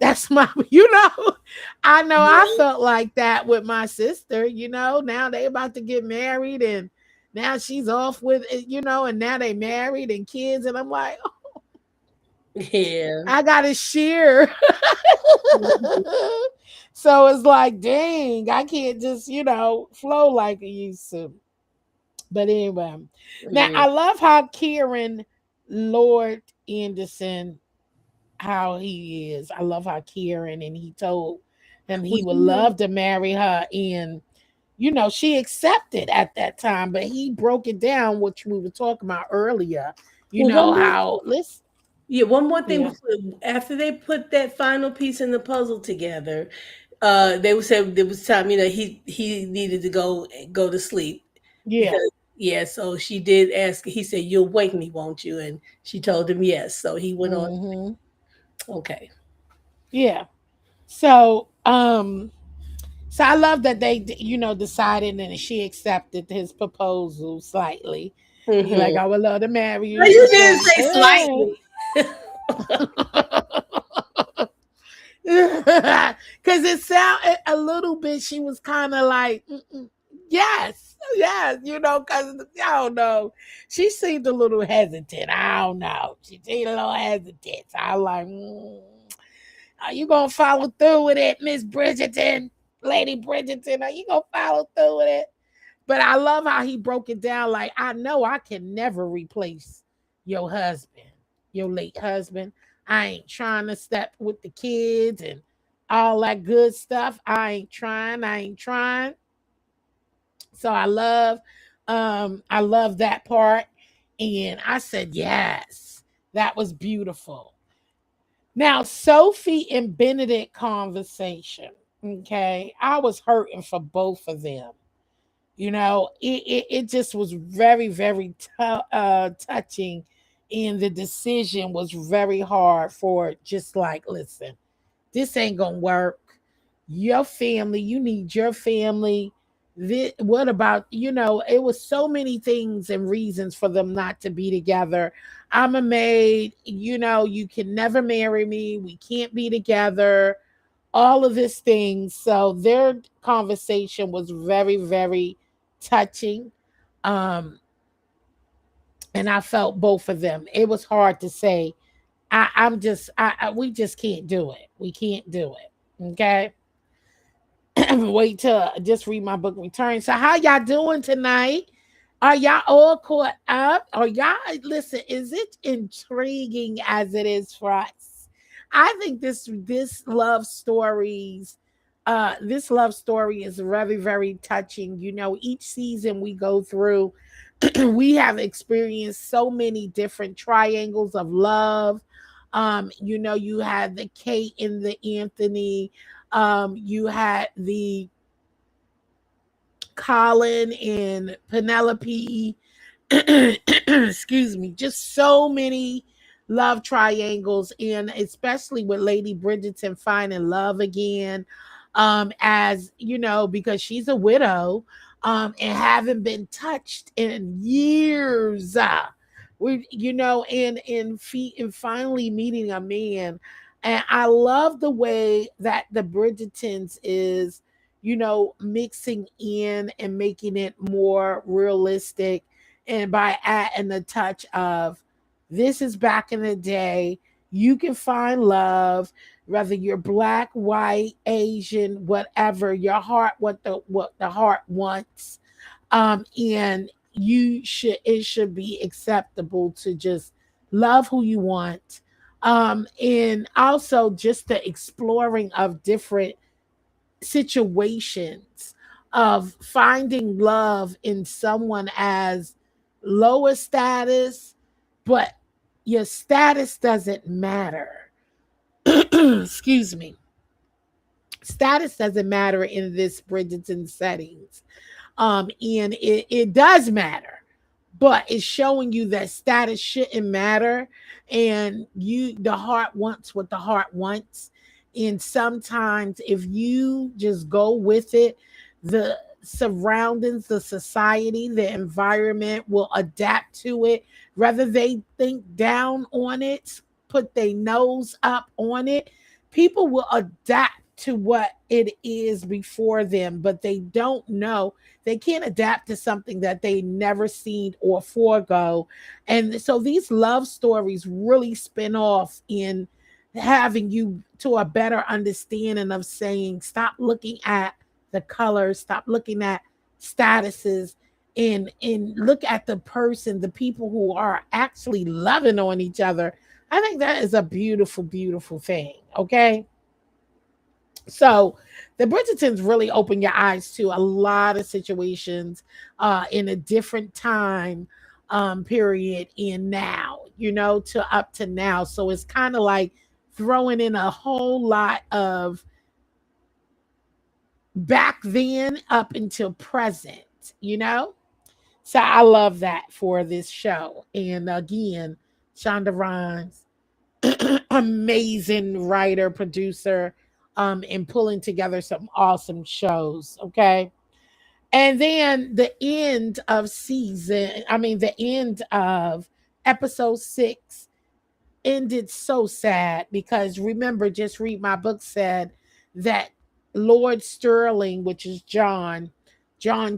That's my, you know, I know I Yeah. felt like that with my sister, you know. Now they about to get married and now she's off with it, you know, and now they married and kids. And I'm like, Yeah. I got to share. Mhm. So it's like, dang, I can't just, flow like I used to. But anyway, now Yeah. I love how Kieran Lord Anderson, how he is. I love how Kieran, and he told him Well, he would love to marry her. And, she accepted at that time, but he broke it down, which we were talking about earlier. You well, know one more. how, listen, Yeah, one more thing yeah, before after they put that final piece in the puzzle together, they would say there was time, he needed to go to sleep yeah. because yeah, so she did ask. He said, "You'll wake me, won't you?" And she told him yes. So he went on. Hmm. Okay. Yeah. So, so I love that they, decided and she accepted his proposal slightly. He like, Mm-hmm. I would love to marry you. No, She you didn't said, say eh. slightly. Because it sounded a little bit, she was kind of like, "Mm-mm, yes, yes, because I don't know. She seemed a little hesitant. I don't know. She seemed a little hesitant. So I was like, are you going to follow through with it, Miss Bridgerton? Lady Bridgerton, are you going to follow through with it? But I love how he broke it down. Like, I know I can never replace your husband, your late husband. I ain't trying to step with the kids and all that good stuff. I ain't trying. I ain't trying. So I love that part. And I said, yes, that was beautiful. Now, Sophie and Benedict conversation. Okay. I was hurting for both of them. It just was very, very touching. And the decision was very hard for just like, listen, this ain't going to work. Your family, you need your family. What about, it was so many things and reasons for them not to be together. I'm a maid, you can never marry me. We can't be together, all of this things. So their conversation was very, very touching. Um, and I felt both of them. It was hard to say. We just can't do it. We can't do it. Okay. Wait till I just read my book return. So how y'all doing tonight? Are y'all all caught up? Or y'all listen, is it intriguing as it is for us? I think this love story is very, very touching. Each season we go through, we have experienced so many different triangles of love. You had the Kate and the Anthony, you had the Colin and Penelope. Excuse me, just so many love triangles, and especially with Lady Bridgerton finding love again, as because she's a widow, and haven't been touched in years. We, and finally meeting a man, and I love the way that the Bridgertons is, mixing in and making it more realistic, and by adding the touch of this is back in the day. You can find love, whether you're black, white, Asian, whatever. Your heart, what the heart wants, and it should be acceptable to just love who you want, and also just the exploring of different situations of finding love in someone as lower status, but your status doesn't matter. Excuse me. Status doesn't matter in this Bridgerton settings. And it does matter, but it's showing you that status shouldn't matter, and the heart wants what the heart wants. And sometimes if you just go with it, the surroundings, the society, the environment will adapt to it. Whether they think down on it, put their nose up on it, people will adapt to what it is before them, but they don't know. They can't adapt to something that they never seen or forego. And so these love stories really spin off in having you to a better understanding of saying, stop looking at the colors, stop looking at statuses, and look at the person, the people who are actually loving on each other. I think that is a beautiful, beautiful thing. Okay. So the Bridgertons really open your eyes to a lot of situations in a different time period in now, to up to now. So it's kind of like throwing in a whole lot of back then up until present. So I love that for this show. And again, Shonda Rhimes, amazing writer, producer, and pulling together some awesome shows. Okay. And then the end of episode 6 ended so sad because remember, Just Read My Book said that Lord Sterling, which is John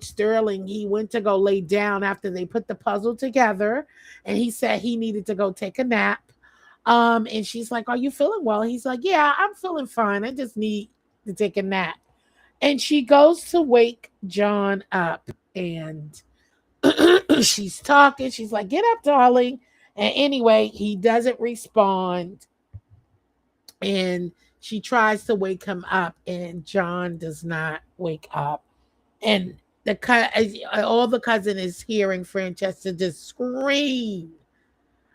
Sterling, he went to go lay down after they put the puzzle together, and he said he needed to go take a nap. And she's like, "Are you feeling well?" He's like, "Yeah, I'm feeling fine. I just need to take a nap." And she goes to wake John up, and she's talking. She's like, "Get up, darling." And anyway, he doesn't respond. And she tries to wake him up, and John does not wake up. And all the cousin is hearing Francesca just scream,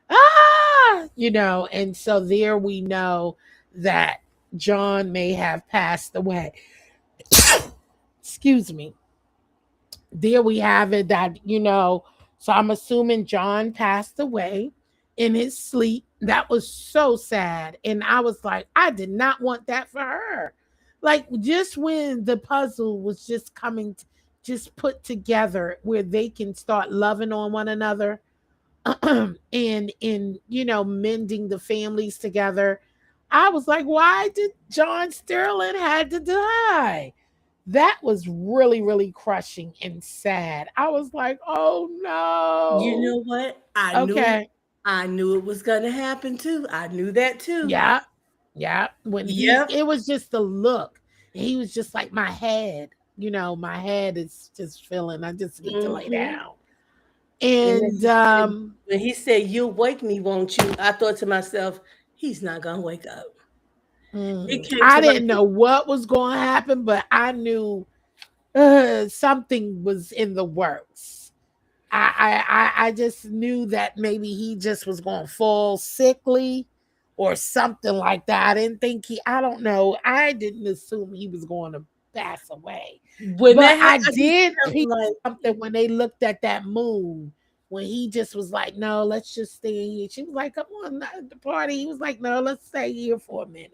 and so there we know that John may have passed away. Excuse me. There we have it so I'm assuming John passed away in his sleep. That was so sad. And I was like, I did not want that for her. Like, just when the puzzle was just coming, just put together where they can start loving on one another, and in mending the families together. I was like, why did John Sterling had to die? That was really, really crushing and sad. I was like, oh You no. know what? Okay. I knew it was gonna happen too. I knew that too. Yeah. Yeah. When Yep. it was just the look. He was just like, my head is just feeling, I just need to lay Hmm. down. And And when he said, "You'll wake me, won't you?" I thought to myself, "He's not gonna wake up." It came I to my didn't know what was going to happen, but I knew something was in the works. I just knew that maybe he just was going to fall sickly or something like that. I didn't think I don't know. I didn't assume he was going to pass away. when But that happened. I I just did felt pick like, something when they looked at that moon, when he just was like, no, let's just stay here. She was like, come on, not at the party. He was like, no, let's stay here for a minute.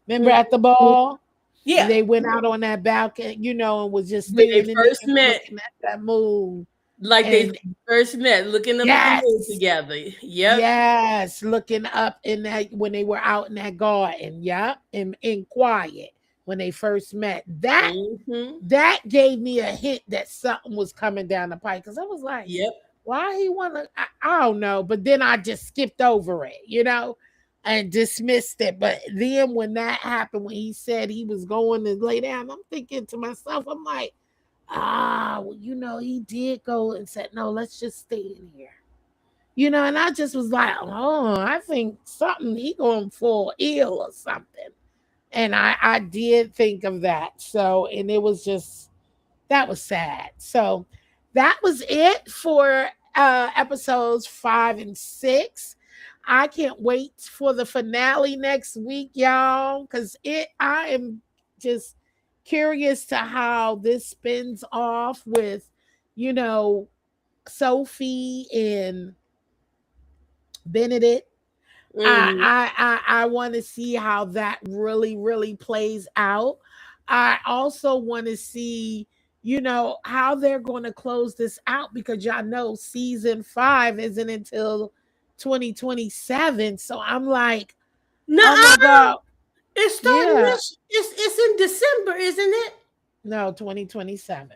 Remember mhm, at the ball? And yeah, they went out on that balcony, and was just when they standing first there met, looking at that moon. like they And first met, looking up at the moon yes, together. Yep. yes, looking up in that when they were out in that garden. Yeah, in quiet when they first met. Hmm. That gave me a hint that something was coming down the pike because I was like, Yep. why he want to? I don't know. But then I just skipped over it, and dismissed it. But then when that happened, when he said he was going to lay down, I'm thinking to myself, I'm like, well, he did go and said, no, let's just stay in here. And I just was like, oh, I think something, he going to fall ill or something. And I did think of that. So, and it was just, that was sad. So that was it for episodes 5 and 6. I can't wait for the finale next week, y'all, because I am just curious to how this spins off with, you know, Sophie and Benedict. Hmm. I want to see how that really, really plays out. I also want to see, how they're going to close this out because y'all know season 5 isn't until 2027. So I'm like, oh my Nuh-uh. God. It's starting Yeah. this. It's in December, isn't it? No, 2027.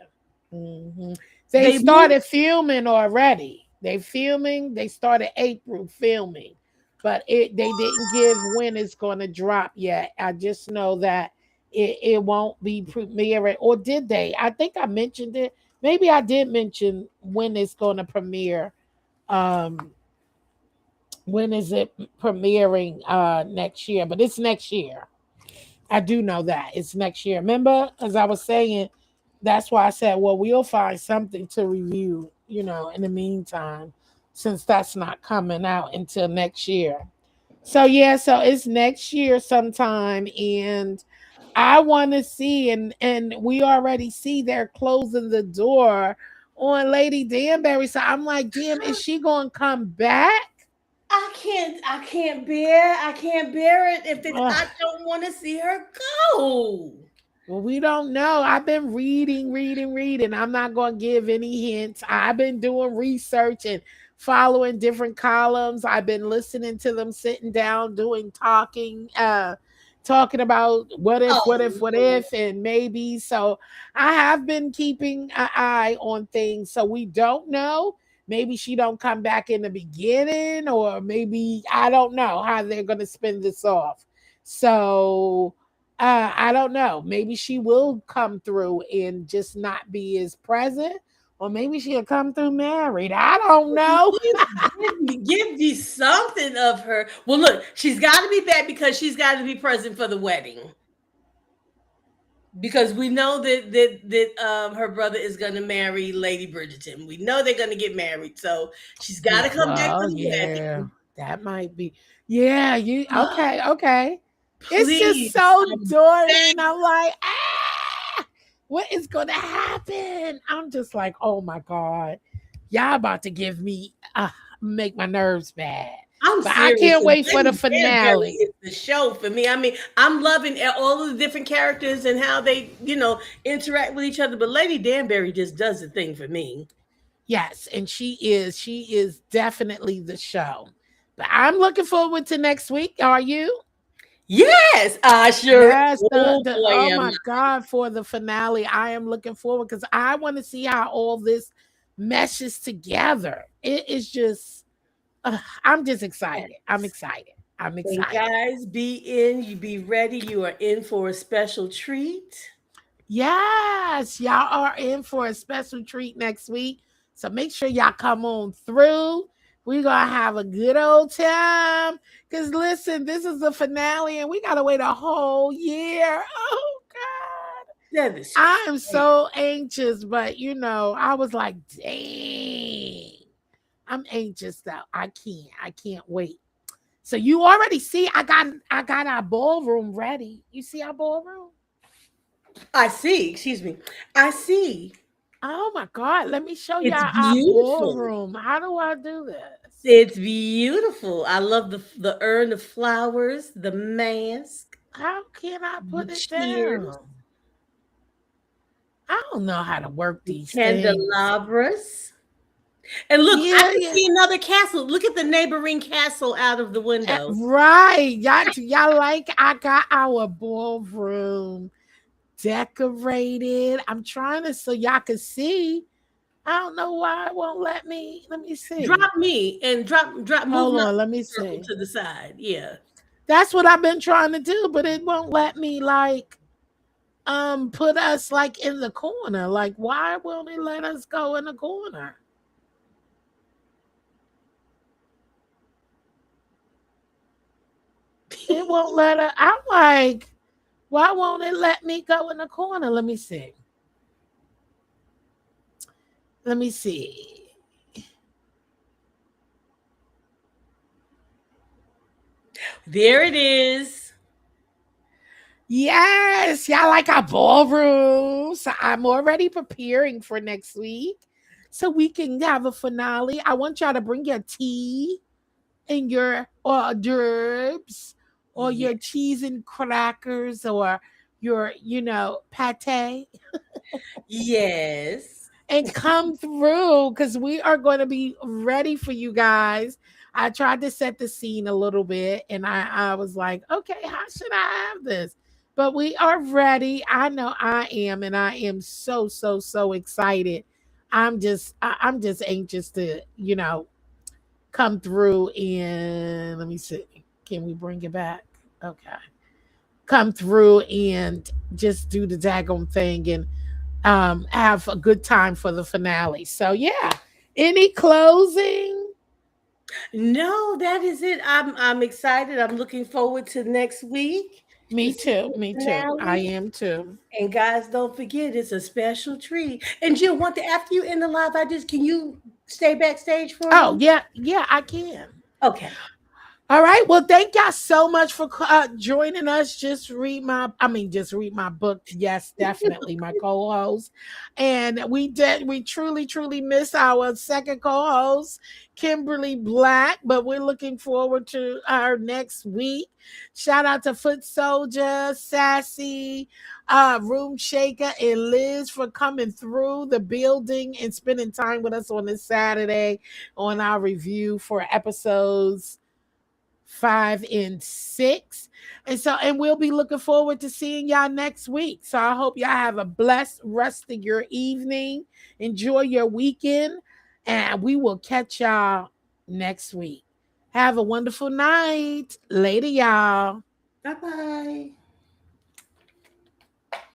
They They moved. started filming already. They started April filming, but they didn't give when it's going to drop yet. I just know that it won't be premiering, or did they? I think I mentioned it. Maybe I did mention when it's going to premiere. Um, when is it premiering next year? But it's next year. I do know that it's next year. Remember, as I was saying, that's why I said, well, we'll find something to review, in the meantime, since that's not coming out until next year. So yeah, so it's next year sometime, and I want to see, and we already see they're closing the door on Lady Danbury. So I'm like, damn, is she gonna come back? I can't bear it if it, Ugh. I don't want to see her go. Well, we don't know. I've been reading, reading, reading. I'm not going to give any hints. I've been doing research and following different columns. I've been listening to them sitting down, doing talking about what if, what if, Oh what Lord. if, and maybe. So I have been keeping an eye on things. So we don't know. Maybe she don't come back in the beginning, or maybe I don't know how they're going to spin this off. So I don't know. Maybe she will come through and just not be as present, or maybe she'll come through married. I don't know. Give me something of her. Well, look, she's got to be back because she's got to be present for the wedding. Because we know that her brother is going to marry Lady Bridgerton. We know they're going to get married, so she's got to Yeah, come back for well, the yeah, wedding. that might be. Yeah, you okay? Okay. It's just Please, so I'm daunting. begging. I'm like, what is going to happen? I'm just like, oh my god, y'all about to give me make my nerves bad. I'm But I serious. can't And wait for the Lady Danbury finale. is the show for me. I mean, I'm loving all of the different characters and how they, interact with each other. But Lady Danbury just does the thing for me. Yes, and she is definitely the show. But I'm looking forward to next week. Are you? Yes, I sure. Yes, the Oh the boy, oh am my I. god, for the finale. I am looking forward because I want to see how all this meshes together. It is just I'm just excited. I'm excited. I'm And excited. guys, you be ready. You are in for a special treat. Yes, y'all are in for a special treat next week. So make sure y'all come on through. We're going to have a good old time. Because listen, this is the finale and we got to wait a whole year. Oh, God. That is I am crazy. so anxious, but I was like, dang. I'm anxious though. I can't wait. So you already see I got our ballroom ready. You see our ballroom? I see. Excuse me. I see. Oh my God, let me show It's y'all our beautiful. ballroom. How do I do this? It's beautiful. I love the urn of flowers, the mask, How can I the put it cheers, down? I don't know how to work the these things. candelabras. And look, I Yeah, can yeah. see another castle. Look at the neighboring castle out of the window. Right. Y'all like I got our ballroom decorated. I'm trying to so y'all can see. I don't know why it won't let me. Let me see. Drop me and move Hold my on, let me circle see. to the side. Yeah. That's what I've been trying to do, but it won't let me like put us like in the corner. Like why won't it let us go in the corner? It won't let us. I'm like, why won't it let me go in the corner? Let me see. Let me see. There it is. Yes, y'all like our ballroom. So I'm already preparing for next week. So we can have a finale. I want y'all to bring your tea and your hors d'oeuvres or Yeah. your cheese and crackers or your, pate Yes. and come through because we are going to be ready for you guys. I tried to set the scene a little bit, and I was like, okay, how should I have this? But we are ready. I know I am, and I am so so so excited. I'm just anxious to come through and let me see. Can we bring it back? Okay, come through and just do the daggone thing and have a good time for the finale. So yeah. Any closing? No, that is it. I'm excited. I'm looking forward to next week to Me see too. the Me too. I finale. am too. And guys, don't forget it's a special treat. And Jill, after you end the live, can you stay backstage for a Oh moment? yeah, yeah, I can. Okay. All right. Well, thank y'all so much for joining us. Just read my book. Yes, definitely my co-host. And we truly, truly miss our second co-host, Kimberly Black, but we're looking forward to our next week. Shout out to Foot Soldier, Sassy, Room Shaker, and Liz for coming through the building and spending time with us on this Saturday on our review for episodes 5 and 6. And we'll be looking forward to seeing y'all next week. So I hope y'all have a blessed rest of your evening. Enjoy your weekend. And we will catch y'all next week. Have a wonderful night. Later, y'all. Bye bye.